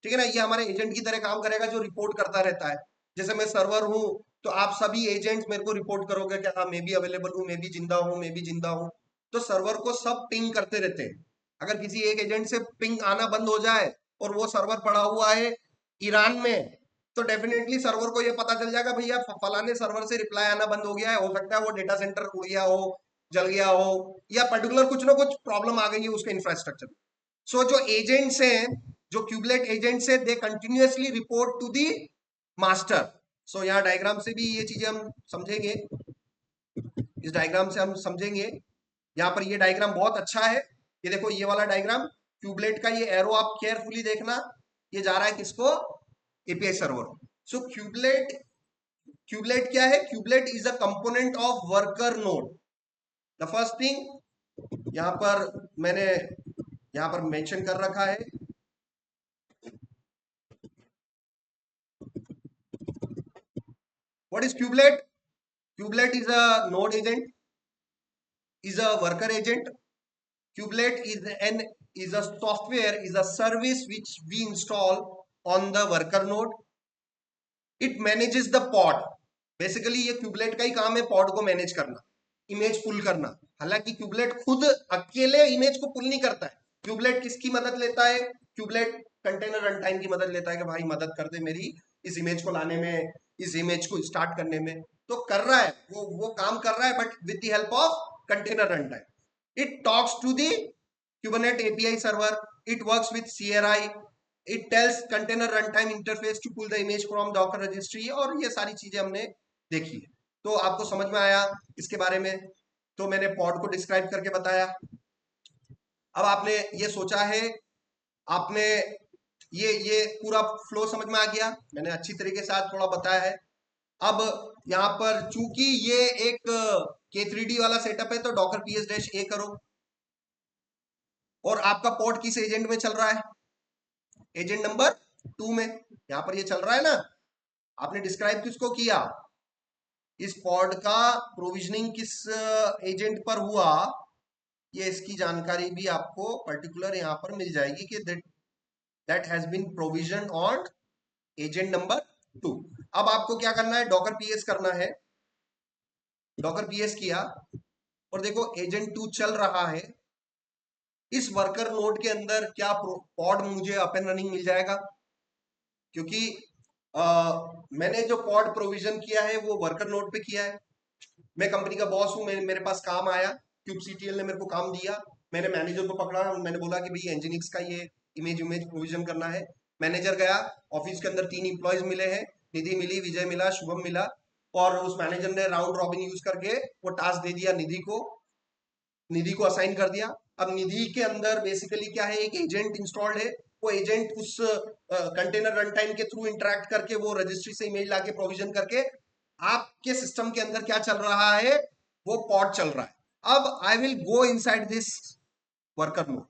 ठीक है ना, ये हमारे एजेंट की तरह काम करेगा जो रिपोर्ट करता रहता है। जैसे मैं सर्वर हूं तो आप सभी एजेंट्स मेरे को रिपोर्ट करोगे कि हाँ मैं भी अवेलेबल हूँ, मैं भी जिंदा हूँ, मैं भी जिंदा हूँ। तो सर्वर को सब पिंग करते रहते हैं। अगर किसी एक एजेंट से पिंग आना बंद हो जाए और वो सर्वर पड़ा हुआ है ईरान में, तो डेफिनेटली सर्वर को ये पता चल जाएगा भैया फलाने सर्वर से रिप्लाई आना बंद हो गया है, हो सकता है वो डेटा सेंटर उड़ गया हो, जल गया हो, या पर्टिकुलर कुछ ना कुछ प्रॉब्लम आ गई है उसके इंफ्रास्ट्रक्चर में। सो जो एजेंट्स हैं, जो क्यूबलेट एजेंट्स है, they continuously report to the master. So यहाँ डायग्राम से भी ये चीजें हम समझेंगे, इस डायग्राम से हम समझेंगे। यहाँ पर ये डायग्राम बहुत अच्छा है, ये देखो ये वाला डायग्राम क्यूबलेट का, ये एरो आप केयरफुली देखना, ये जा रहा है किसको, एपीआई सर्वर। सो क्यूबलेट क्या है, kubelet is a component of worker node. The first thing यहाँ पर मैंने यहाँ पर मेंशन कर रखा है, what is kubelet? Kubelet is a node agent, is a worker agent. Kubelet is a software, is a service which we install on the worker node. It manages the pod. Basically ये kubelet का ही काम है pod को manage करना, image पुल करना। हालांकि kubelet खुद अकेले इमेज को पुल नहीं करता है। क्यूबलेट किसकी मदद लेता है? क्यूबलेट कंटेनर रन टाइम की मदद लेता है कि भाई मदद कर दे मेरी इस इमेज को लाने में, इस इमेज को स्टार्ट करने में। तो कर रहा है वो काम कर रहा है, but with the help of container run time. It talks to the Kubernetes API server, it works with CRI, it tells container run time interface to pull the image from Docker registry, और ये सारी चीजें हमने देखी है। तो आपको समझ में आया इसके बारे में? तो मैंने पॉड को डिस्क्राइब करके बताया। अब आपने ये सोचा है, आपने ये पूरा फ्लो समझ में आ गया, मैंने अच्छी तरीके से आज थोड़ा बताया है। अब यहाँ पर चूंकि ये एक K3D वाला सेटअप है, तो डॉकर ps-a करो। और आपका पॉड किस एजेंट में चल रहा है? एजेंट नंबर 2 में। यहाँ पर ये चल रहा है ना, आपने डिस्क्राइब किसको किया? इस पॉड का प्रोविजनिंग किस एजेंट पर हुआ, ये इसकी जानकारी भी आपको पर्टिकुलर यहाँ पर मिल जाएगी कि that has been provision on agent number 2। अब आपको क्या करना है, डॉकर पीएस करना है। डॉकर पीएस किया और देखो एजेंट 2 चल रहा है। इस वर्कर नोड के अंदर क्या पॉड मुझे अप एंड रनिंग मिल जाएगा? क्योंकि मैंने जो पॉड प्रोविजन किया है वो वर्कर नोड पे किया है। मैं कंपनी का बॉस हूँ, मेरे पास काम आया, क्यूबसीटीएल ने मेरे को काम दिया, मैंने मैनेजर को पकड़ा, मैंने बोला कि भाई एंजिनिक्स का ये इमेज प्रोविजन करना है। मैनेजर गया, ऑफिस के अंदर 3 इंप्लॉयज मिले हैं, निधि मिली, विजय मिला, शुभम मिला, और उस मैनेजर ने राउंड रॉबिन यूज करके वो टास्क दे दिया निधि को असाइन कर दिया। अब निधि के अंदर बेसिकली क्या है, एक एजेंट इंस्टॉल्ड है। वो एजेंट उस कंटेनर रन टाइम के थ्रू इंटरेक्ट करके वो रजिस्ट्री से इमेज लाके प्रोविजन करके आपके सिस्टम के अंदर क्या चल रहा है, वो पॉड चल रहा है। अब I will go inside this worker node.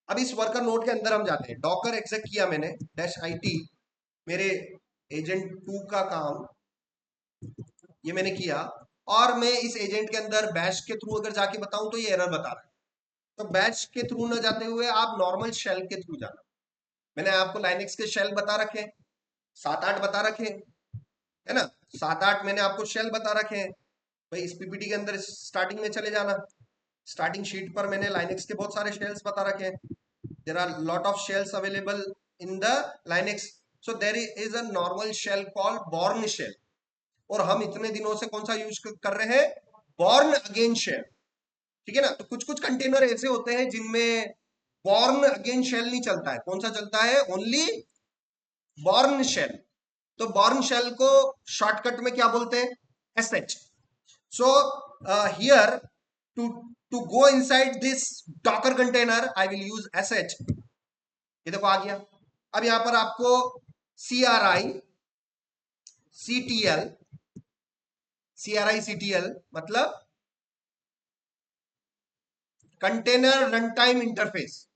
अब इस वर्कर नोड के अंदर हम जाते हैं, डॉकर एक्सेक किया मैंने -it, मेरे एजेंट 2 का काम ये मैंने किया, और मैं इस एजेंट के अंदर बैश के थ्रू अगर जाके बताऊं तो ये एरर बता रहा है। तो बैश के थ्रू ना जाते हुए आप नॉर्मल शेल के थ्रू जाना। मैंने आपको लाइनेक्स के शेल बता रखे, 7-8 बता रखे है ना, 7-8 मैंने आपको शेल बता रखे हैं। भाई इस पीपीटी के अंदर स्टार्टिंग में चले जाना, स्टार्टिंग शीट पर मैंने लाइनेक्स के बहुत सारे शेल्स बता रखे हैं। There are lot of shells available in the Linux. So there is a normal shell called Bourne shell, और हम इतने दिनों से कौन सा यूज कर रहे हैं, बॉर्न अगेन शेल, ठीक है ना। तो कुछ कुछ कंटेनर ऐसे होते हैं जिनमें बॉर्न अगेन शेल नहीं चलता है, कौन सा चलता है, ओनली बॉर्न शेल। तो बॉर्न शेल को शॉर्टकट में क्या बोलते हैं, SH. So here to go inside this Docker container, I will use sh। ये देखो आ गया। अब यहां पर आपको CRI CTL मतलब container run time interface,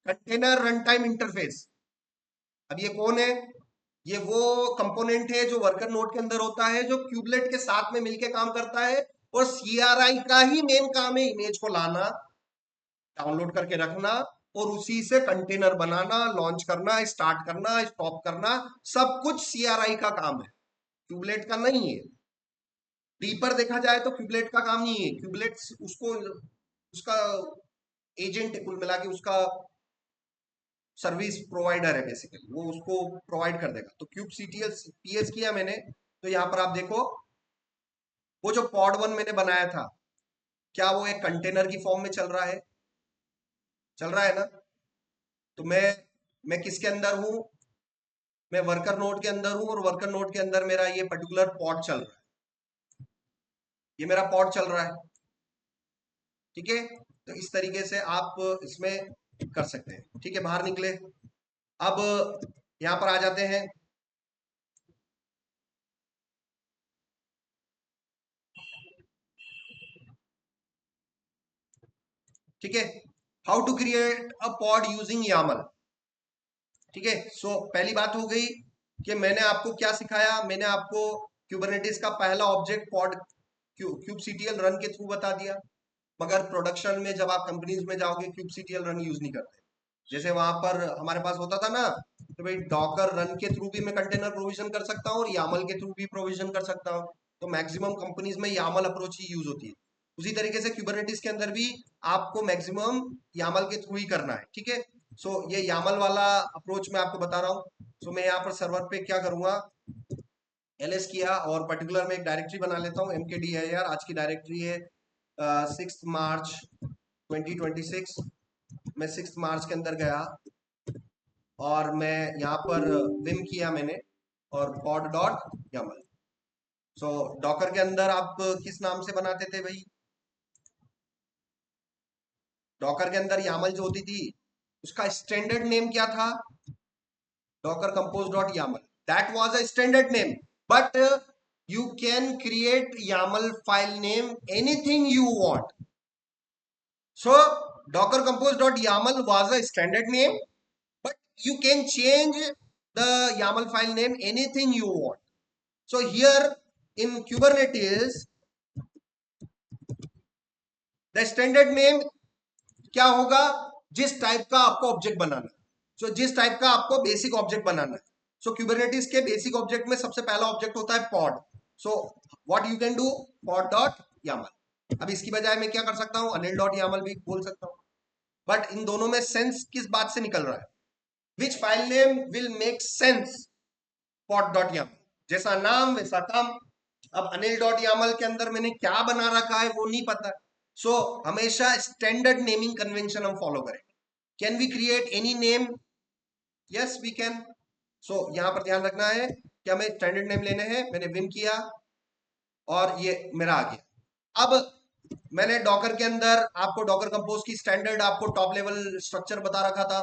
container run time interface. अब ये कौन है, ये वो कंपोनेंट है जो वर्कर नोड के अंदर होता है, जो क्यूबलेट के साथ में मिलके काम करता है, और CRI का ही मेन काम है इमेज को लाना, डाउनलोड करके रखना, और उसी से कंटेनर बनाना, लॉन्च करना, स्टार्ट करना, स्टॉप करना, सब कुछ CRI का काम है, क्यूबलेट का नहीं है। डीपर देखा जाए तो क्यूबलेट का काम नहीं है, क्यूबलेट उसको उसका एजेंट है, कुल मिला के उसका सर्विस प्रोवाइडर है, बेसिकली वो उसको प्रोवाइड कर देगा। तो क्यूब CTL PS किया मैंने, तो यहाँ पर आप देखो वो जो पॉड 1 मैंने बनाया था, क्या वो एक कंटेनर की फॉर्म में चल रहा है? चल रहा है ना? तो मैं किसके अंदर हूं? मैं वर्कर नोड के अंदर हूं, और वर्कर नोड के अंदर मेरा ये पर्टिकुलर पॉड चल रहा है, ये मेरा पॉड चल रहा है, ठीक है। तो इस तरीके से आप इसमें कर सकते हैं, ठीक है। बाहर निकले, अब यहां पर आ जाते हैं। ठीक है, how to create a pod using YAML। ठीक है, सो पहली बात हो गई कि मैंने आपको क्या सिखाया, मैंने आपको क्यूबरनेटिस का पहला ऑब्जेक्ट पॉड kubectl रन के थ्रू बता दिया। मगर प्रोडक्शन में जब आप कंपनीज में जाओगे kubectl रन यूज नहीं करते। जैसे वहां पर हमारे पास होता था ना, तो भाई डॉकर रन के थ्रू भी मैं कंटेनर प्रोविजन कर सकता हूँ और यामल के थ्रू भी प्रोविजन कर सकता हूँ। तो मैक्सिमम कंपनीज में यामल अप्रोच ही यूज होती है। उसी तरीके से क्यूबरनेटिस के अंदर भी आपको मैक्सिमम यामल के थ्रू ही करना है, ठीक है। सो ये यामल वाला अप्रोच मैं आपको बता रहा हूँ। सो मैं यहाँ पर सर्वर पे क्या करूंगा, LS किया, और पर्टिकुलर मैं एक डायरेक्टरी बना लेता हूँ, MKDIR। आज की डायरेक्टरी है 6 मार्च 2026। मैं 6 मार्च के अंदर गया, और मैं यहाँ पर विम किया मैंने, और पॉड डॉट YAML। सो डॉकर के अंदर आप किस नाम से बनाते थे भाई? डॉकर के अंदर YAML जो होती थी, उसका स्टैंडर्ड नेम क्या था? Docker compose dot YAML, that was a standard name. But you can create YAML file name anything you want. So docker compose.yaml was a standard name, but you can change the YAML file name anything you want. So here in Kubernetes, the standard name क्या होगा? जिस type का आपको object बनाना है, सो जिस type का आपको basic object बनाना है। सो क्यूबरनेटिस के बेसिक ऑब्जेक्ट में सबसे पहला ऑब्जेक्ट होता है pod. So what you can do, pod dot YAML। अब इसकी बजाय मैं क्या कर सकता हूं, अनिल डॉट YAML भी बोल सकता हूं। बट इन दोनों में सेंस किस बात से निकल रहा है? Which file name will make sense? Pod dot YAML, जैसा नाम वैसा काम। अब अनिल डॉट YAML के अंदर मैंने क्या बना रखा है वो नहीं पता। सो हमेशा स्टैंडर्ड नेमिंग कन्वेंशन हम फॉलो करें। Can we create any name? Yes we can. So यहां पर ध्यान रखना है कि हमें स्टैंडर्ड नेम लेने हैं। मैंने विम किया, और ये मेरा आ गया। अब मैंने डॉकर के अंदर आपको डॉकर कंपोज की स्टैंडर्ड आपको टॉप लेवल स्ट्रक्चर बता रखा था,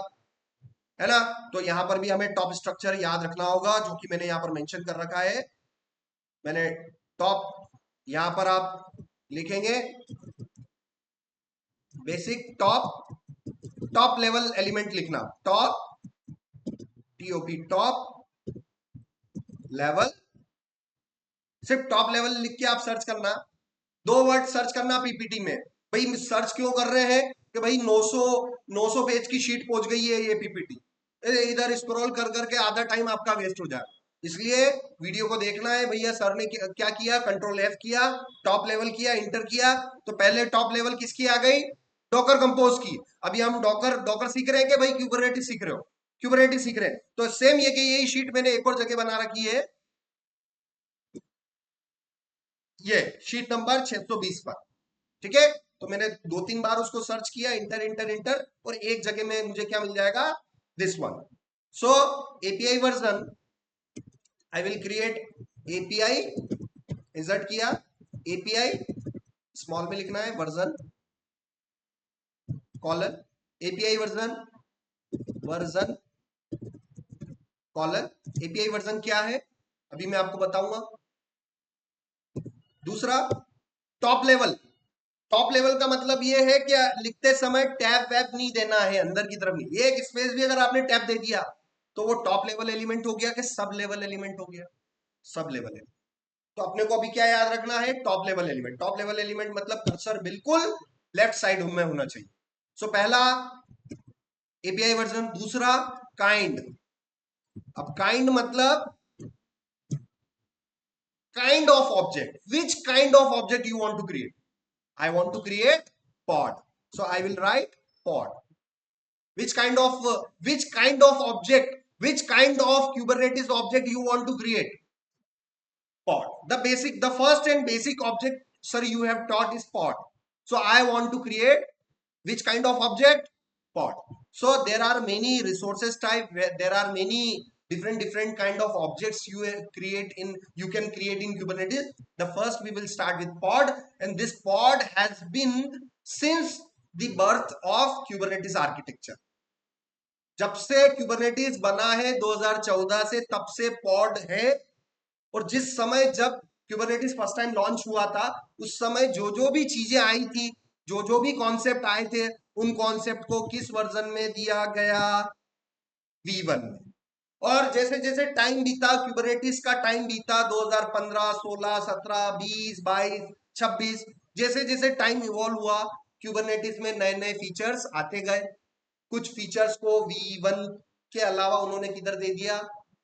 है ना। तो यहां पर भी हमें टॉप स्ट्रक्चर याद रखना होगा, जो कि मैंने यहां पर मेंशन कर रखा है। मैंने टॉप, यहां पर आप लिखेंगे basic top, top level element लिखना, टॉप, TOP, टॉप लेवल। सिर्फ टॉप लेवल लिख के आप सर्च करना, 2 वर्ड सर्च करना PPT में। भाई सर्च क्यों कर रहे हैं कि भाई 900 पेज की शीट पहुंच गई है ये PPT, इधर स्क्रॉल कर करके आधा टाइम आपका वेस्ट हो जाए। इसलिए वीडियो को देखना है भैया। सर ने क्या किया, कंट्रोल F किया, टॉप लेवल किया, इंटर किया, तो पहले टॉप लेवल किसकी आ गई? डॉकर कंपोज की। अभी हम डॉकर डॉकर सीख रहे हैं कि भाई क्यूबरनेटिस सीख रहे हो? क्यूबरनेटिस सीख रहे हैं। तो सेम ये कि यही शीट मैंने एक और जगह बना रखी है, ये शीट नंबर 620 पर, ठीक है। तो मैंने 2-3 बार उसको सर्च किया, इंटर इंटर इंटर, और एक जगह में मुझे क्या मिल जाएगा, this one. So API version, I will create API, insert किया, API स्मॉल में लिखना है, version colon, API version, version colon. API version क्या है अभी मैं आपको बताऊंगा। दूसरा, टॉप लेवल। टॉप लेवल का मतलब ये है कि लिखते समय टैब वैब नहीं देना है, अंदर की तरफ नहीं। एक स्पेस भी अगर आपने टैब दे दिया तो वो टॉप लेवल एलिमेंट हो गया कि सब लेवल एलिमेंट हो गया? Sub level element. तो अपने को अभी क्या याद रखना है? Top level element. Top level element मतलब कर्सर बिल्कुल लेफ्ट साइड में होना चाहिए। सो पहला एपीआई वर्जन, दूसरा काइंड। अब काइंड मतलब kind of object. Which kind of object you want to create? I want to create pod. So I will write pod. Which kind of object? Which kind of Kubernetes object you want to create? Pod. The first and basic object, sir, you have taught is pod. So I want to create which kind of object? Pod. So there are many resources type. There are many different kind of objects you can create in Kubernetes. The first we will start with pod, and this pod has been since the birth of Kubernetes architecture. जब से Kubernetes बना है 2014 से, तब से pod है। और जिस समय जब Kubernetes फर्स्ट टाइम लॉन्च हुआ था, उस समय जो भी चीजें आई थी, जो भी कॉन्सेप्ट आए थे, उन कॉन्सेप्ट को किस वर्जन में दिया गया? V1 में। और जैसे जैसे टाइम बीता, Kubernetes का टाइम बीता, 2015, 16, 17, 20, 22, 26, जैसे जैसे टाइम इवॉल्व हुआ, Kubernetes में नए नए फीचर्स आते गए। कुछ फीचर्स को V1 के अलावा उन्होंने किधर दे दिया?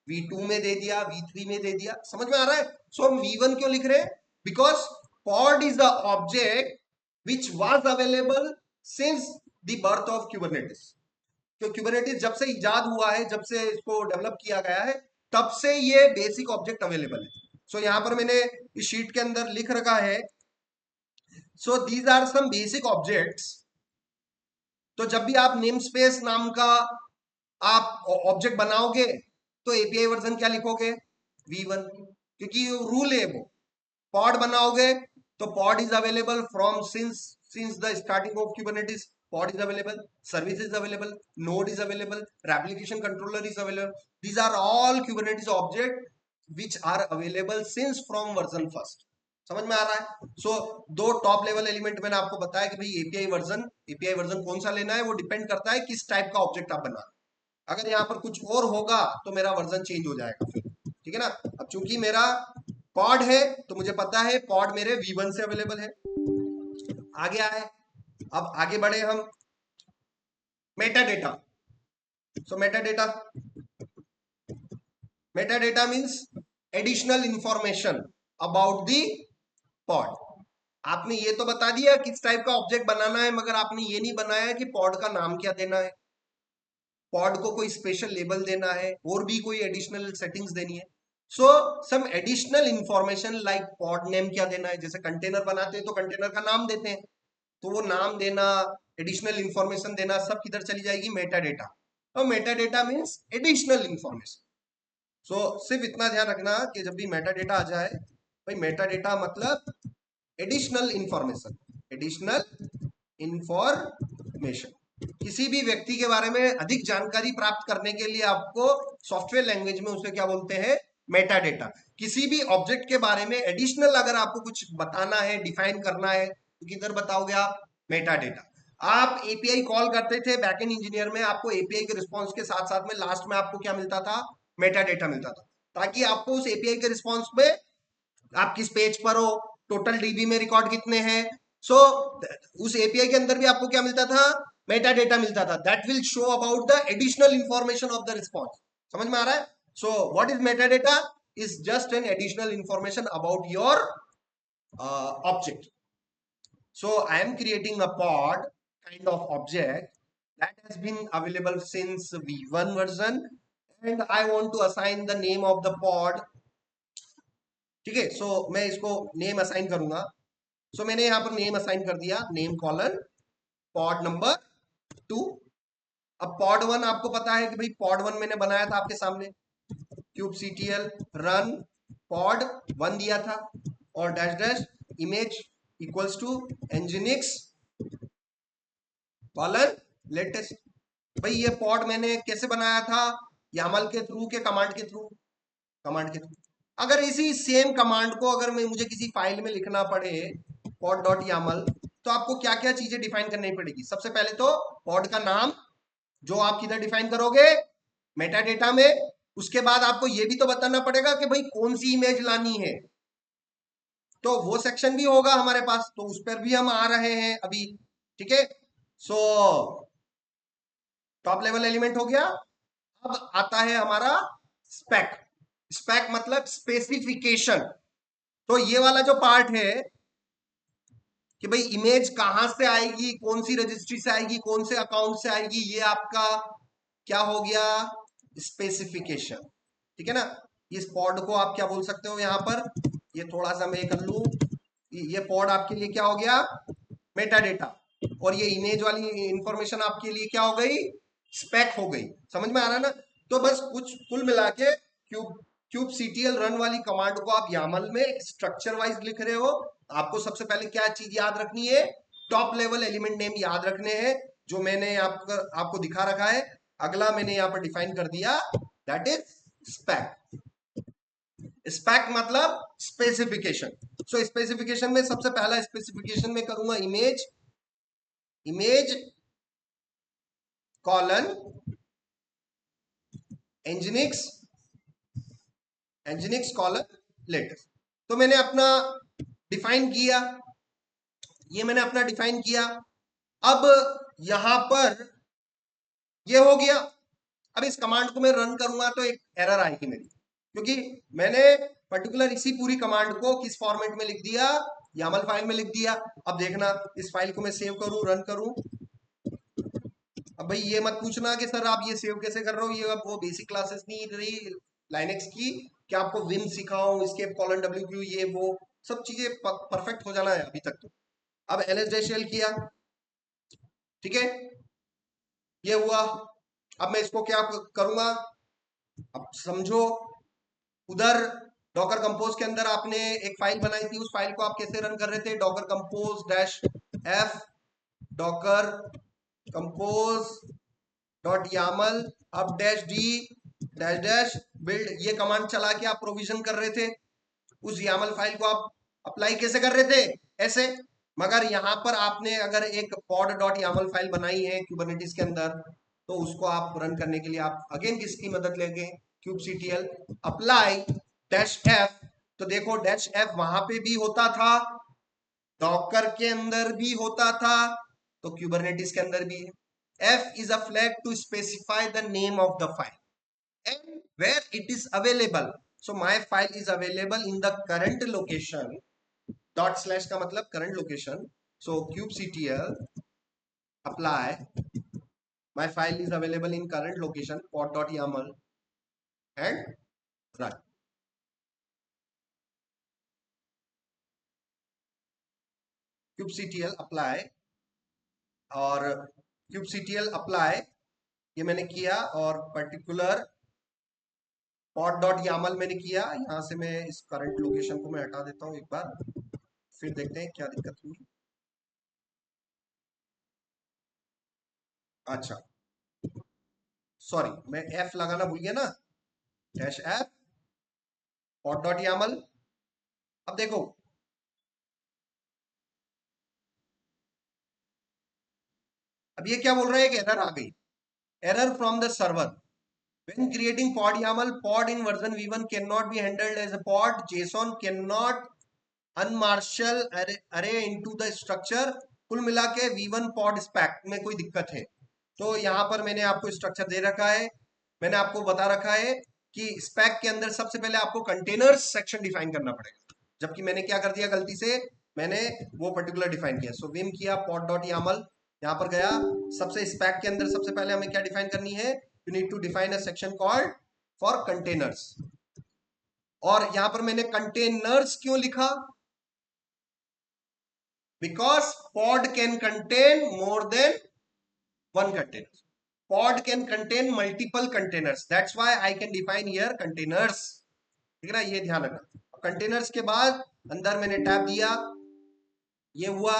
V2 में दे दिया, V3 में दे दिया। समझ में आ रहा है? सो हम V1 क्यों लिख रहे हैं? Because pod is the object which was available since the birth of Kubernetes. तो Kubernetes जब से इजाद हुआ है, जब से इसको डेवलप किया गया है, तब से ये बेसिक ऑब्जेक्ट अवेलेबल है। सो यहां पर मैंने इस शीट के अंदर लिख रखा है, so these are some basic objects. तो जब भी आप नेम स्पेस नाम का आप ऑब्जेक्ट बनाओगे, तो एपीआई वर्जन क्या लिखोगे? V1, क्योंकि रूल है वो। पॉड बनाओगे तो pod is available from since the starting of Kubernetes. Pod is available, service is available, node is available, replication controller is available. These are all Kubernetes objects which are available since from version first. समझ में आ रहा है? सो दो top level element मैंने आपको बताया कि भाई एपीआई वर्जन कौन सा लेना है, वो डिपेंड करता है किस टाइप का ऑब्जेक्ट आप बना। अगर यहाँ पर कुछ और होगा तो मेरा वर्जन चेंज हो जाएगा फिर, ठीक है ना? अब चूंकि मेरा पॉड है तो मुझे पता है पॉड मेरे V1 से अवेलेबल है। आगे आए, अब आगे बढ़े हम। Meta data. So Meta data means additional information about the pod. आपने ये तो बता दिया किस टाइप का ऑब्जेक्ट बनाना है, मगर आपने ये नहीं बनाया कि पॉड का नाम क्या देना है, पॉड को कोई स्पेशल लेबल देना है, और भी कोई एडिशनल सेटिंग्स देनी है। So some additional information like pod name क्या देना है। जैसे कंटेनर बनाते हैं तो कंटेनर का नाम देते हैं, तो वो नाम देना, एडिशनल इंफॉर्मेशन देना, सब किधर चली जाएगी? Metadata. तो metadata means additional information. So सिर्फ इतना ध्यान रखना कि जब भी मेटा डेटा आ जाए, भाई मेटा डेटा मतलब एडिशनल इंफॉर्मेशन। एडिशनल इंफॉर्मेशन किसी भी व्यक्ति के बारे में अधिक जानकारी प्राप्त करने के लिए आपको सॉफ्टवेयर लैंग्वेज में उसे क्या बोलते हैं? Meta data. किसी भी ऑब्जेक्ट के बारे में एडिशनल अगर आपको कुछ बताना है, डिफाइन करना है, तो किधर बताओगे आप? Meta data. आप एपीआई कॉल करते थे बैकएंड इंजीनियर में, आपको एपीआई के रिस्पॉन्स के साथ साथ में लास्ट में आपको क्या मिलता था? मेटा डेटा मिलता था, ताकि आपको उस एपीआई के रिस्पॉन्स में आप किस पेज पर हो, टोटल डीबी में रिकॉर्ड कितने हैं, सो उस एपीआई के अंदर भी आपको क्या मिलता था? मेटा डेटा मिलता था। That will show about the additional information of the response. समझ में आ रहा है? So what is Meta data? Is just an additional information about your object. So I am creating a pod kind of object that has been available since V1 version, and I want to assign the name of the pod. ठीक है, सो मैं इसको name assign करूंगा। सो मैंने यहां पर name assign कर दिया, नेम कॉलन पॉड नंबर 2। अब पॉड 1 आपको पता है कि भाई पॉड 1 मैंने बनाया था आपके सामने, kubectl रन पॉड 1 दिया था, और dash dash image equals to nginx colon latest. भाई ये पॉड मैंने कैसे बनाया था? यामल के थ्रू के कमांड के थ्रू? कमांड के थ्रू। अगर इसी सेम कमांड को अगर मुझे किसी फाइल में लिखना पड़े pod डॉट यामल, तो आपको क्या क्या चीजें डिफाइन करनी पड़ेगी? सबसे पहले तो पॉड का नाम, जो आप किधर डिफाइन करोगे? मेटा डेटा में उसके बाद आपको ये भी तो बताना पड़ेगा कि भाई कौन सी इमेज लानी है, तो वो सेक्शन भी होगा हमारे पास, तो उस पर भी हम आ रहे हैं अभी। ठीक है, सो टॉप लेवल एलिमेंट हो गया। अब आता है हमारा स्पेक। स्पेक मतलब स्पेसिफिकेशन। तो ये वाला जो पार्ट है कि भाई इमेज कहां से आएगी, कौन सी रजिस्ट्री से आएगी, कौन से अकाउंट से आएगी, ये आपका क्या हो गया, स्पेसिफिकेशन। ठीक है ना, इस पॉड को आप क्या बोल सकते हो यहां पर, ये थोड़ा सा मैं कर लू, ये पॉड आपके लिए क्या हो गया, मेटा डेटा, और ये इमेज वाली इंफॉर्मेशन आपके लिए क्या हो गई, स्पेक हो गई। समझ में आ रहा है ना। तो बस कुछ कुल मिला के क्यूब क्यूब सीटीएल रन वाली कमांड को आप यामल में स्ट्रक्चर वाइज लिख रहे हो। आपको सबसे पहले क्या चीज याद रखनी है, टॉप लेवल एलिमेंट नेम याद रखने हैं, जो मैंने आपको दिखा रखा है। अगला मैंने यहां पर डिफाइन कर दिया, दैट इज स्पेक। स्पेक मतलब स्पेसिफिकेशन। सो स्पेसिफिकेशन में सबसे पहला स्पेसिफिकेशन में करूंगा image, image colon nginx, nginx colon latest. तो मैंने अपना डिफाइन किया, ये मैंने अपना डिफाइन किया। अब यहां पर ये हो गया। अब इस कमांड को मैं रन करूंगा तो एक एरर आएगी मेरी, क्योंकि मैंने पर्टिकुलर इसी पूरी कमांड को किस फॉर्मेट में लिख दिया, यामल फाइल में लिख दिया। अब देखना, इस फाइल को मैं सेव करूं, रन करूं। अब भाई ये मत पूछना कि सर आप ये सेव कैसे कर रहे हो, ये अब वो बेसिक क्लासेस नहीं रही लाइनेक्स की कि आपको विम सिखाऊं, escape कॉलन डब्ल्यू क्यू, ये वो सब चीजें परफेक्ट हो जाना है अभी तक तो। अब ls-l किया, ठीक है, ये हुआ। अब मैं इसको क्या करूंगा, अब समझो, उधर डॉकर कंपोज के अंदर आपने एक फाइल बनाई थी, उस फाइल को आप कैसे रन कर रहे थे, docker compose dash F docker compose dot YAML अब dash D dash dash build, ये कमांड चला के आप प्रोविजन कर रहे थे। उस यामल फाइल को आप अप्लाई कैसे कर रहे थे, ऐसे। मगर यहां पर आपने अगर एक pod डॉट यामल फाइल बनाई है क्यूबरनेटिस के अंदर, तो उसको आप रन करने के लिए आप अगेन किसकी मदद लेंगे, kubectl अप्लाई डैश एफ। तो देखो डैश एफ वहां पे भी होता था, डॉकर के अंदर भी होता था, तो क्यूबरनेटिस के अंदर भी है। F is a flag to specify the name of the file and where it is available. So my file is available in the current location. Dot slash का मतलब current location. So kubectl apply my file is available in current location pod.yaml and run. kubectl apply और kubectl apply ये मैंने किया, और particular pod dot Yamala मैंने किया। यहां से मैं इस करंट लोकेशन को मैं हटा देता हूं एक बार, फिर देखते हैं क्या दिक्कत हुई। अच्छा, सॉरी, मैं एफ लगाना भूल गया ना, dash F pod dot YAML. अब देखो, अब ये क्या बोल रहा है, एक एरर आ गई, error from the server when creating pod YAML, pod in version v1 cannot be handled as a pod, json cannot unmarshal array into the structure। कुल मिला के v1 pod spec में कोई दिक्कत है। तो यहाँ पर मैंने आपको स्ट्रक्चर दे रखा है, मैंने आपको बता रखा है कि स्पैक के अंदर सबसे पहले आपको कंटेनर्स सेक्शन डिफाइन करना पड़ेगा, जबकि मैंने क्या कर दिया गलती से, मैंने वो पर्टिकुलर डिफाइन किया। सो विम किया pod डॉट यामल, यहाँ पर गया, सबसे स्पैक के अंदर सबसे पहले हमें क्या डिफाइन करनी है, you need to define a section called for containers. और यहां पर मैंने कंटेनर्स क्यों लिखा, because pod can contain more than one container, pod can contain multiple containers, that's why I can define here containers। ठीक है ना, ये ध्यान रखना। कंटेनर्स के बाद अंदर मैंने टैब दिया, ये हुआ।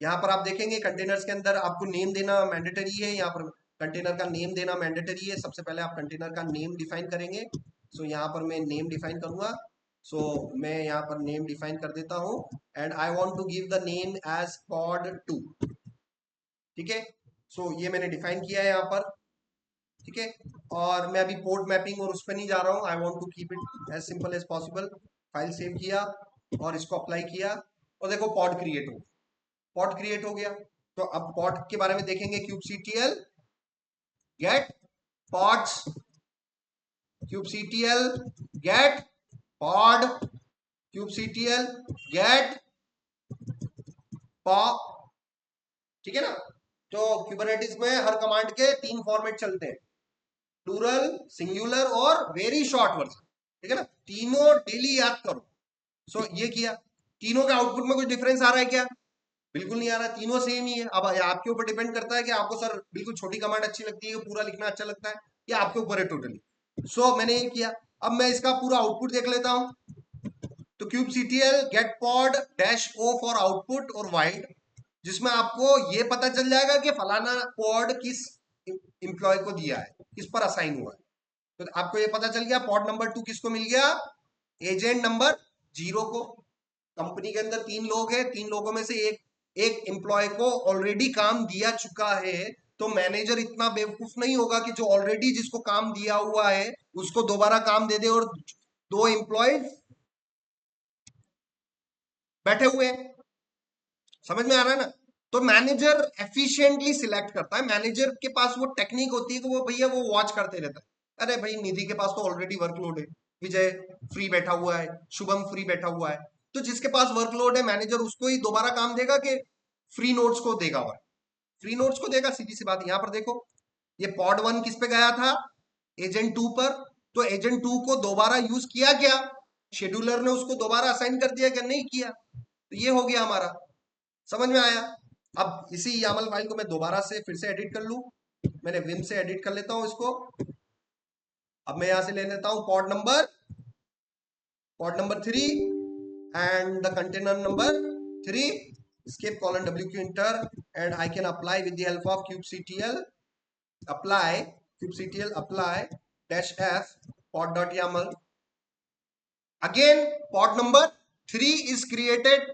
यहाँ पर आप देखेंगे कंटेनर्स के अंदर आपको नेम देना मैंडेटरी है, यहाँ पर कंटेनर का नेम देना मैंडेटरी है। सबसे पहले आप कंटेनर का नेम डिफाइन करेंगे। सो यहाँ पर मैं नेम डिफाइन करूंगा। सो मैं यहाँ पर नेम डिफाइन कर देता हूँ, and I want to give the name as pod2। ठीक है, सो ये मैंने डिफाइन किया है यहाँ पर। ठीक है। और मैं अभी पोर्ट मैपिंग और उस पर नहीं जा रहा हूँ, I want to keep it as simple as possible. File save किया और इसको अप्लाई किया और देखो पॉड क्रिएट हो, पॉड क्रिएट हो गया। तो अब पॉड के बारे में देखेंगे, kubectl get pods, kubectl get pod, kubectl get po, ठीक है ना। तो क्यूबरनेटिस में हर कमांड के 3 फॉर्मेट चलते हैं, प्लूरल, सिंगुलर और वेरी शॉर्ट वर्जन, ठीक है ना। तीनों डेली याद करो। सो ये किया, तीनों के आउटपुट में कुछ डिफरेंस आ रहा है क्या? बिल्कुल नहीं आ रहा, तीनों सेम ही है। अब आपके ऊपर डिपेंड करता है कि आपको सर बिल्कुल छोटी कमांड अच्छी लगती है, पूरा लिखना अच्छा लगता है, या आपके ऊपर है टोटली। सो मैंने ये किया, अब मैं इसका पूरा आउटपुट देख लेता हूं। तो kubectl get pod dash O for output और वाइड, जिसमें आपको ये पता चल जाएगा कि फलाना पॉड किस एम्प्लॉय को दिया है, किस पर असाइन हुआ है। तो आपको ये पता चल गया पॉड नंबर 2 किसको मिल गया, एजेंट नंबर 0 को। कंपनी के अंदर 3 लोग हैं, 3 लोगों में से एक एक एम्प्लॉय को ऑलरेडी काम दिया चुका है, तो मैनेजर इतना बेवकूफ नहीं होगा कि जो ऑलरेडी जिसको काम दिया हुआ है उसको दोबारा काम दे दे और 2 एम्प्लॉय बैठे हुए हैं। समझ में आ रहा है ना। तो मैनेजर एफिशिएंटली सिलेक्ट करता है, मैनेजर के पास वो टेक्निक होती है कि वो भैया वो वॉच करते रहता है, अरे भाई निधि के पास तो ऑलरेडी वर्कलोड है, विजय फ्री बैठा हुआ है, शुभम फ्री बैठा हुआ है, तो जिसके पास वर्कलोड है मैनेजर उसको ही दोबारा काम देगा कि फ्री नोट्स को देगा, और फ्री नोट्स को देगा। सीधी सी बात। यहां पर देखो ये पॉड 1 किस पे गया था, एजेंट 2 पर। तो एजेंट 2 को दोबारा यूज किया क्या, शेड्यूलर ने उसको दोबारा असाइन कर दिया क्या, नहीं किया। तो ये हो गया हमारा, समझ में आया। अब इसी YAML फाइल को मैं दोबारा से फिर से एडिट कर लूं, मैंने विम से एडिट कर लेता हूं इसको। अब मैं यहां से ले लेता हूं pod number 3 and the container number 3, escape colon wq enter, and I can apply with the help of kubectl apply dash f pod.yaml. Again pod number 3 is created.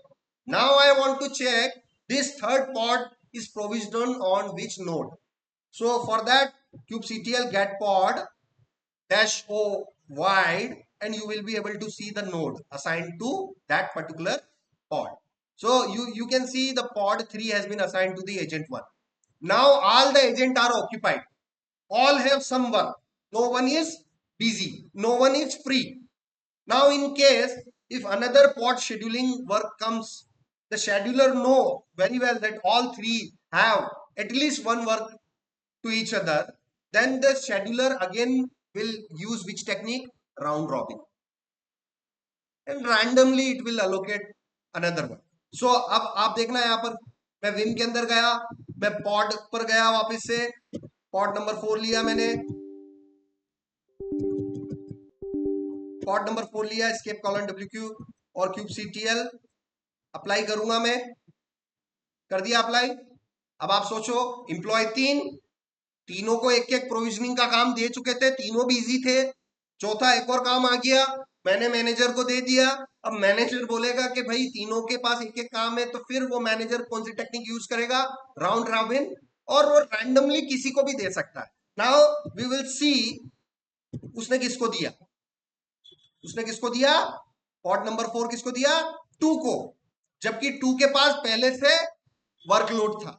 Now I want to check this third pod is provisioned on which node. So for that, kubectl get pod dash o wide, and you will be able to see the node assigned to that particular pod. So you can see the pod 3 has been assigned to the agent 1. Now all the agents are occupied, all have some work, no one is busy, no one is free. Now in case if another pod scheduling work comes, the scheduler know very well that all 3 have at least one work to each other. Then the scheduler again will use which technique, round robin, and randomly it will allocate another one. So अब आप देखना यहाँ पर, मैं Vim के अंदर गया, मैं पॉड पर गया, वापस से पॉड नंबर 4 लिया मैंने, पॉड नंबर 4 लिया, escape colon wq और kubectl अप्लाई करूंगा मैं, कर दिया अप्लाई। अब आप सोचो एम्प्लॉय 3, तीनों को एक एक प्रोविजनिंग का काम दे चुके थे, तीनों बिजी थे, चौथा एक और काम आ गया, मैंने मैनेजर को दे दिया। अब मैनेजर बोलेगा कि भाई तीनों के पास एक एक काम है, तो फिर वो मैनेजर कौन सी टेक्निक यूज करेगा, राउंड रॉबिन, और वो रैंडमली किसी को भी दे सकता है। नाउ वी विल सी उसने किसको दिया, उसने किसको दिया, पॉट नंबर 4 किसको दिया, 2 को, जबकि 2 के पास पहले से वर्कलोड था।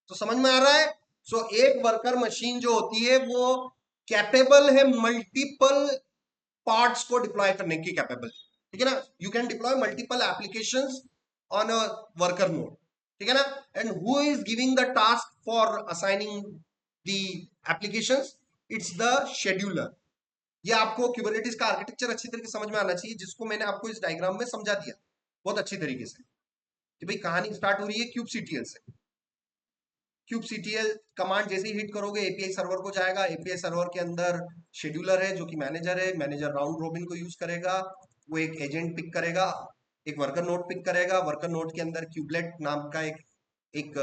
तो समझ में आ रहा है। सो एक वर्कर मशीन जो होती है वो कैपेबल है मल्टीपल पार्ट्स को डिप्लॉय करने की कैपेबल, ठीक है ना। You can deploy multiple applications on a worker node, ठीक है ना। And who is giving the task for assigning the applications, it's the scheduler. ये आपको क्यूबरनेटिस का आर्किटेक्चर अच्छी तरीके से समझ में आना चाहिए, जिसको मैंने आपको इस डायग्राम में समझा दिया बहुत अच्छी तरीके से कि भाई कहानी स्टार्ट हो रही है kubectl से। kubectl कमांड जैसे ही हिट करोगे एपीआई सर्वर को जाएगा, एपीआई सर्वर के अंदर शेड्यूलर है जो कि मैनेजर है, मैनेजर राउंड रॉबिन को यूज करेगा, वो एक एजेंट पिक करेगा, एक वर्कर नोड पिक करेगा, वर्कर नोड के अंदर क्यूबलेट नाम का एक एक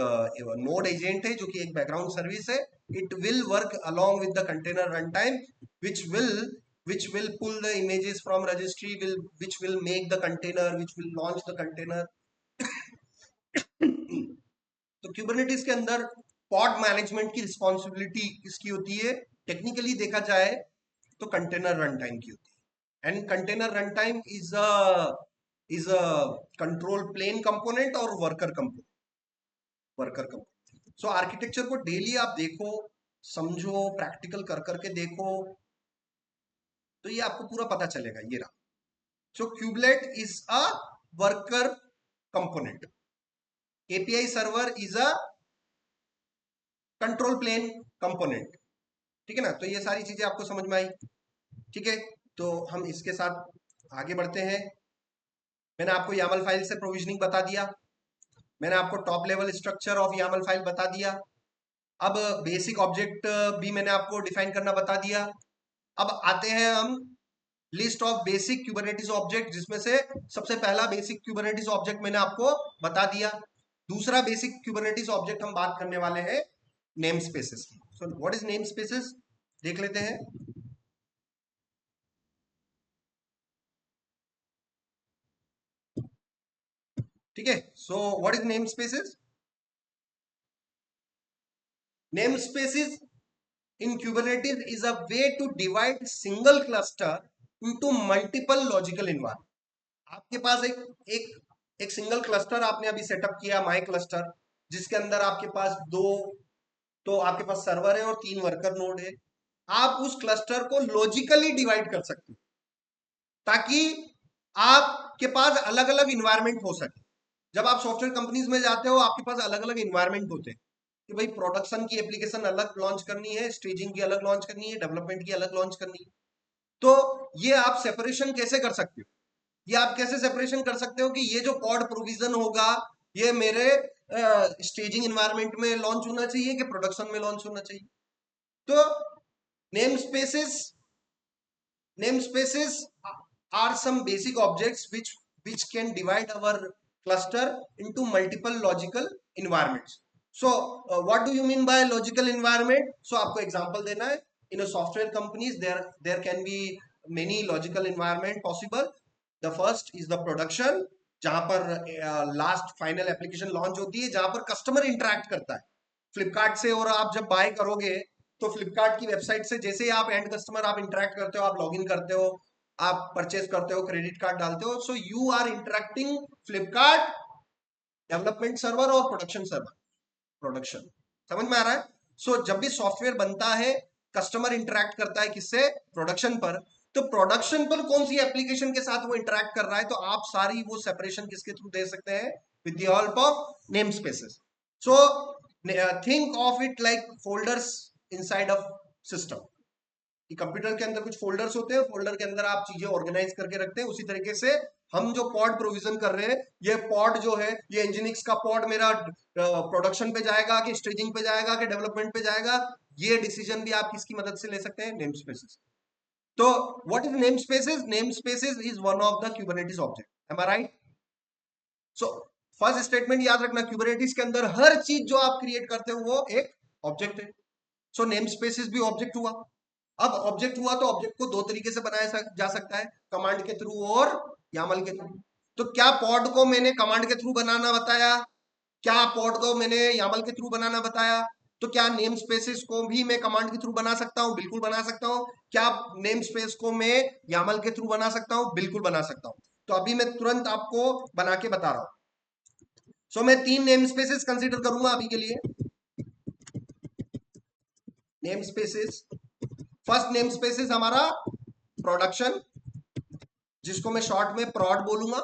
नोड एजेंट है जो कि एक बैकग्राउंड सर्विस है। It will work along with the container run time which will pull the images from registry, which will make the container, which will launch the container. तो क्यूबरनेटिस के अंदर pod management की responsibility किसकी होती है, technically देखा जाए तो कंटेनर रन टाइम की होती है, and container run time is a control plane component और वर्कर कंपोनेंट। सो आर्किटेक्चर को डेली आप देखो, समझो, प्रैक्टिकल कर करके देखो, तो ये आपको पूरा पता चलेगा। ये रहा। So kubelet is a worker component, API server is a control plane component. ठीक है ना? तो ये सारी चीजें आपको समझ में आई। ठीक है, तो हम इसके साथ आगे बढ़ते हैं। मैंने आपको YAML फाइल से प्रोविजनिंग बता दिया, मैंने आपको top level structure of YAML file बता दिया। अब बेसिक ऑब्जेक्ट भी मैंने आपको डिफाइन करना बता दिया। अब आते हैं हम list of basic Kubernetes object, जिसमें से सबसे पहला बेसिक क्यूबरनेटिस ऑब्जेक्ट मैंने आपको बता दिया। दूसरा बेसिक क्यूबरनेटिस ऑब्जेक्ट हम बात करने वाले हैं नेम स्पेसेस की। So what is name spaces, देख लेते हैं। ठीक है, so what is namespaces? Name spaces in Kubernetes is a way to divide single cluster into multiple logical environment. आपके पास एक सिंगल क्लस्टर आपने अभी सेटअप किया, माई क्लस्टर, जिसके अंदर आपके पास तो आपके पास सर्वर है और 3 वर्कर नोड है। आप उस क्लस्टर को लॉजिकली डिवाइड कर सकते हो ताकि आपके पास अलग अलग इन्वायरमेंट हो सके। जब आप सॉफ्टवेयर कंपनीज में जाते हो, आपके पास अलग अलग इन्वायरमेंट होते हैं कि भाई प्रोडक्शन की एप्लीकेशन अलग लॉन्च करनी है, स्टेजिंग की अलग लॉन्च करनी है, डेवलपमेंट की अलग लॉन्च करनी है। तो ये आप सेपरेशन कैसे कर सकते हो? ये आप कैसे सेपरेशन कर सकते हो कि ये जो पॉड प्रोविजन होगा, ये मेरे स्टेजिंग इन्वायरमेंट में लॉन्च होना चाहिए कि प्रोडक्शन में लॉन्च होना चाहिए। तो name spaces namespaces are some basic objects which can divide our cluster into multiple logical environments. So what do you mean by logical environment? So आपको example देना है। In a software companies there can be many logical environment possible. The first is the production, जहां पर last final application launch होती है, जहां पर customer interact करता है फ्लिपकार्ट से। और आप जब बाय करोगे तो फ्लिपकार्ट की वेबसाइट से जैसे ही आप एंड कस्टमर आप इंटरेक्ट करते हो, आप लॉगिन करते हो, आप परचेस करते हो, क्रेडिट कार्ड डालते हो, so you are interacting Flipkart, development server और प्रोडक्शन सर्वर। प्रोडक्शन समझ में आ रहा है? सो जब भी सॉफ्टवेयर बनता है, कस्टमर इंटरेक्ट करता है किससे? प्रोडक्शन पर। तो प्रोडक्शन पर कौन सी एप्लीकेशन के साथ वो इंटरेक्ट कर रहा है, तो आप सारी वो सेपरेशन किसके थ्रू दे सकते हैं? With the help of name spaces. So think of it like folders inside of system. कि कंप्यूटर के अंदर कुछ फोल्डर्स होते हैं, फोल्डर के अंदर आप चीजें ऑर्गेनाइज करके रखते हैं। उसी तरीके से हम जो पॉड प्रोविजन कर रहे हैं, ये पॉड जो है, ये इंजीनिक्स का पॉड मेरा प्रोडक्शन पे जाएगा कि स्टेजिंग पे जाएगा कि डेवलपमेंट पे जाएगा, ये डिसीजन भी आप किसकी मदद से ले सकते हैं? Namespaces. तो what is namespaces? Namespaces is one of the Kubernetes object. Am I right? So first statement याद रखना, क्यूबरनेटिस के अंदर हर चीज जो आप क्रिएट करते हो वो एक ऑब्जेक्ट है। सो नेम स्पेसेस भी ऑब्जेक्ट हुआ। अब ऑब्जेक्ट हुआ तो ऑब्जेक्ट को दो तरीके से बनाया जा सकता है, कमांड के थ्रू और यामल के थ्रू। तो क्या पॉड को मैंने कमांड के थ्रू बनाना बताया? क्या पॉड को मैंने यामल के थ्रू बनाना बताया? तो क्या नेम स्पेसेस को भी मैं कमांड के थ्रू बना सकता हूं? बिल्कुल बना सकता हूं। क्या नेम स्पेस को मैं यामल के थ्रू बना सकता हूं? बिल्कुल बना सकता हूं। तो अभी मैं तुरंत आपको बना के बता रहा हूं। सो मैं 3 नेम स्पेसेस कंसिडर करूंगा अभी के लिए। Name spaces, first name spaces हमारा प्रोडक्शन, जिसको मैं शॉर्ट में प्रॉड बोलूंगा।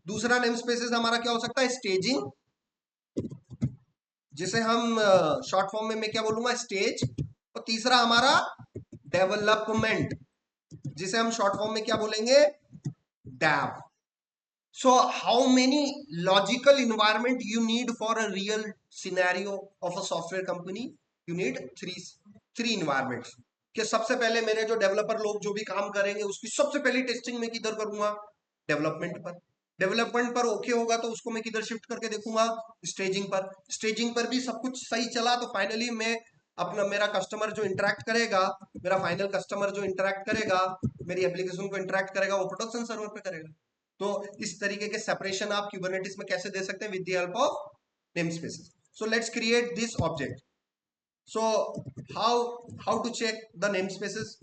दूसरा नेम स्पेसेस हमारा क्या हो सकता है? स्टेजिंग, जिसे हम शॉर्ट फॉर्म में मैं क्या बोलूंगा? स्टेज। और तीसरा हमारा डेवलपमेंट, जिसे हम शॉर्ट फॉर्म में क्या बोलेंगे? Dive. So how many logical environment you need for a real scenario of a software company? You need three environments. कि सबसे पहले मेरे जो डेवलपर लोग जो भी काम करेंगे, उसकी सबसे पहली टेस्टिंग मैं किधर करूंगा? डेवलपमेंट पर। डेवलपमेंट पर ओके होगा तो उसको मैं किधर शिफ्ट करके देखूंगा? स्टेजिंग पर। स्टेजिंग पर भी सब कुछ सही चला तो फाइनली मैं अपना मेरा कस्टमर जो इंटरेक्ट करेगा, मेरा फाइनल कस्टमर जो इंटरेक्ट करेगा, मेरी एप्लीकेशन को इंटरेक्ट करेगा, वो प्रोडक्शन सर्वर पे करेगा। तो इस तरीके के सेपरेशन आप क्यूबरनेटिस में कैसे दे सकते हैं? With the help of name spaces. So let's create this object. So how to check the namespaces?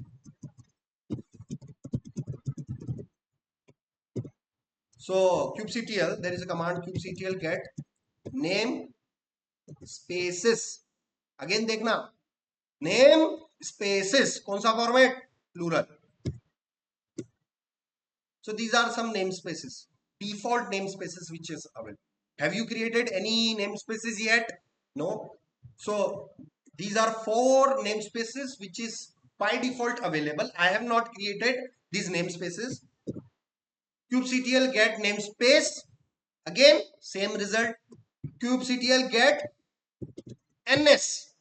So kubectl, there is a command kubectl get name spaces. Again देखना, name spaces कौन सा format? Plural. So these are some namespaces, default namespaces which is available. Have you created any namespaces yet? No. So these are 4 namespaces which is by default available. I have not created these namespaces. kubectl get namespace. Again same result. kubectl get ns.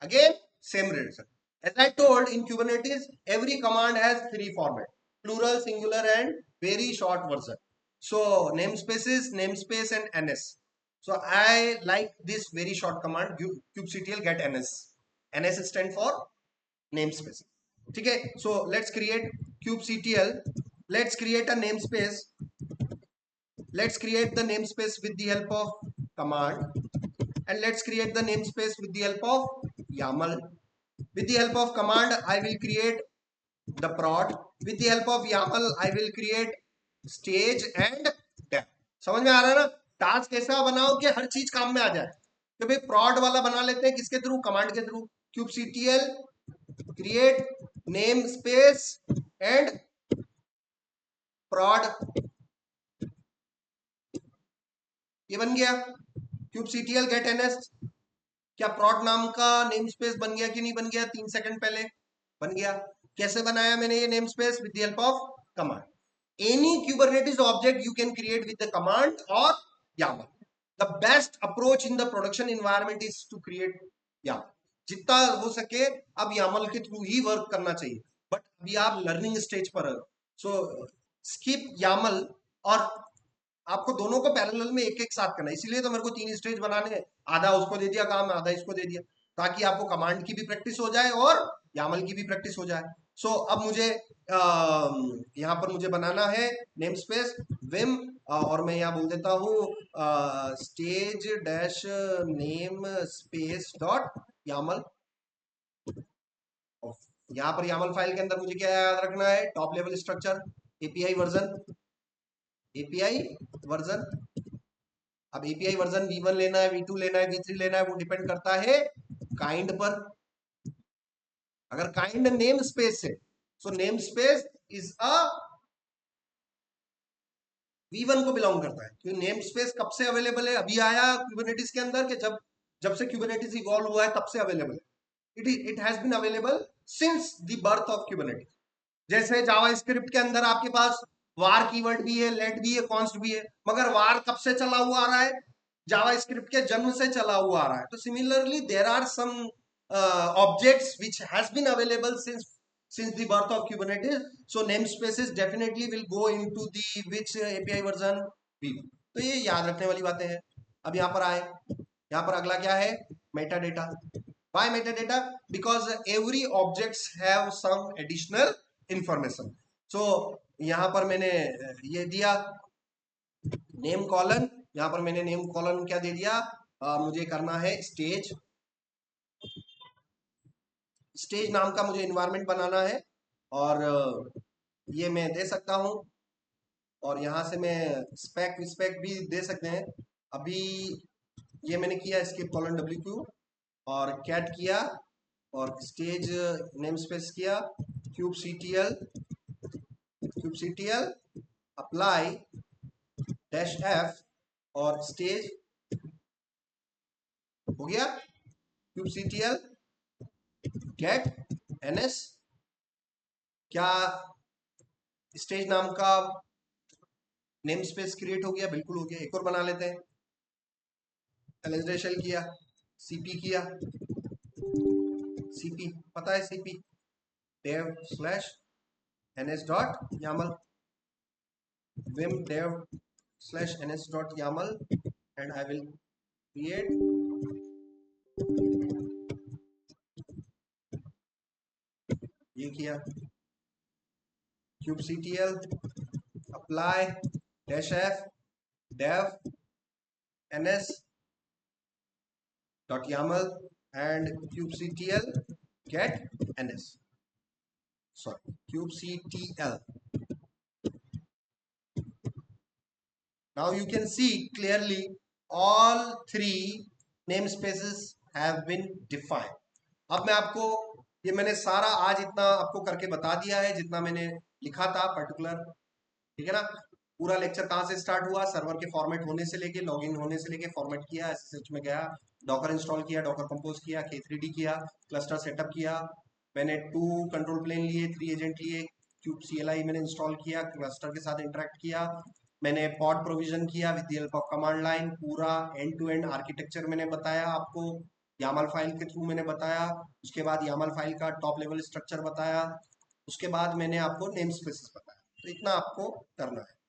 Again same result. As I told, in Kubernetes every command has 3 formats: plural, singular and very short version. So namespaces, namespace and ns. So I like this very short command kubectl get ns. ns stand for namespace. Okay, so let's create kubectl. Let's create a namespace. Let's create the namespace with the help of command, and let's create the namespace with the help of YAML. With the help of command, I will create the prod. With the help of YAML, I will create stage and dev. समझ में आ रहा है ना? Task ऐसा बनाओ कि हर चीज काम में आ जाए. तो भाई prod वाला बना लेते हैं किसके थ्रू? कमांड के through. kubectl create namespace and prod. ये बन गया kubectl get ns. क्या prod नाम का नेम स्पेस बन गया कि नहीं बन गया? 3 सेकंड पहले बन गया. कैसे बनाया मैंने ये name space? With the help of command. Any Kubernetes object you can create with the command or YAML. The best approach in the production environment is to create YAML. जितना हो सके अब YAML के थ्रू ही work करना चाहिए, but अभी आप learning stage पर हो. सो स्किप YAML, और आपको दोनों को पैरेलल में एक एक साथ करना है. इसीलिए तो मेरे को 3 स्टेज बनाने हैं. आधा उसको दे दिया काम, आधा इसको दे दिया, ताकि आपको कमांड की भी प्रैक्टिस हो जाए और यामल की भी प्रैक्टिस हो जाए. सो अब मुझे यहाँ पर मुझे बनाना है नेम स्पेस विम, और मैं यहाँ बोल देता हूँ stage dash namespace dot YAML. यहाँ पर यामल फाइल के अंदर मुझे क्या याद रखना है? Top level structure, API version. API version, अब एपीआई वर्जन v1 लेना है, v2 लेना है, v3 लेना है, वो डिपेंड करता है काइंड पर. अगर काइंड नेम स्पेस है, so name space is a v1 को बिलोंग करता है. क्योंकि नेम स्पेस कब से अवेलेबल है? अभी आया क्यूबरनेटिस के अंदर, कि जब जब से क्यूबरनेटिस इवॉल्व हुआ है तब से अवेलेबल है. It has been available since the birth of Kubernetes. जैसे जावा स्क्रिप्ट के अंदर आपके पास वार कीवर्ड भी है, लेट भी है, कॉन्स्ट भी है, मगर वार कब से चला हुआ आ रहा है? जावा स्क्रिप्ट के जन्म से चला हुआ आ रहा है. तो similarly there are some objects which has been available since the birth of Kubernetes. So namespaces definitely will go into the which API version v. तो ये याद रखने वाली बातें हैं. अब यहाँ पर आए, यहाँ पर अगला क्या है? Meta data. Why metadata? Because every objects have some additional information. So यहाँ पर मैंने ये दिया नेम कॉलन. यहाँ पर मैंने नेम कॉलन क्या दे दिया? मुझे करना है स्टेज. स्टेज नाम का मुझे इन्वायरमेंट बनाना है, और ये मैं दे सकता हूँ. और यहाँ से मैं स्पेक विस्पेक भी दे सकते हैं. अभी ये मैंने किया स्किप कॉलन wq और कैट किया और स्टेज नेम स्पेस किया kubectl अप्लाई डैश f और स्टेज हो गया. kubectl get ns. क्या स्टेज नाम का नेम स्पेस क्रिएट हो गया? बिल्कुल हो गया. एक और बना लेते हैं. एलएसडेशल किया, सीपी किया. सीपी पता है, CP dev slash ns dot yaml, vim dev slash ns dot yaml, and I will create ये किया kubectl apply dash f dev ns dot yaml. and kubectl get ns, sorry, kubectl. Now you can see clearly all three namespaces have been defined. अब मैं आपको ये मैंने सारा आज इतना आपको करके बता दिया है जितना मैंने लिखा था पर्टिकुलर, ठीक है ना। पूरा लेक्चर कहाँ से स्टार्ट हुआ, सर्वर के फॉर्मेट होने से लेके, लॉगिन होने से लेके, फॉर्मेट किया, एसएसएच में गया, डॉकर इंस्टॉल किया, डॉकर कंपोज किया, k3d किया, क्लस्टर सेटअप किया, मैंने 2 कंट्रोल प्लेन लिए, 3 एजेंट लिए, क्यूब CLI मैंने इंस्टॉल किया, क्लस्टर के साथ इंटरेक्ट किया, मैंने पॉड प्रोविजन किया with the help of command line, पूरा एंड टू एंड आर्किटेक्चर मैंने बताया आपको, यामल फाइल के थ्रू मैंने बताया, उसके बाद यामल फाइल का टॉप लेवल स्ट्रक्चर बताया, उसके बाद मैंने आपको नेम स्पेसिस बताया। तो इतना आपको करना है।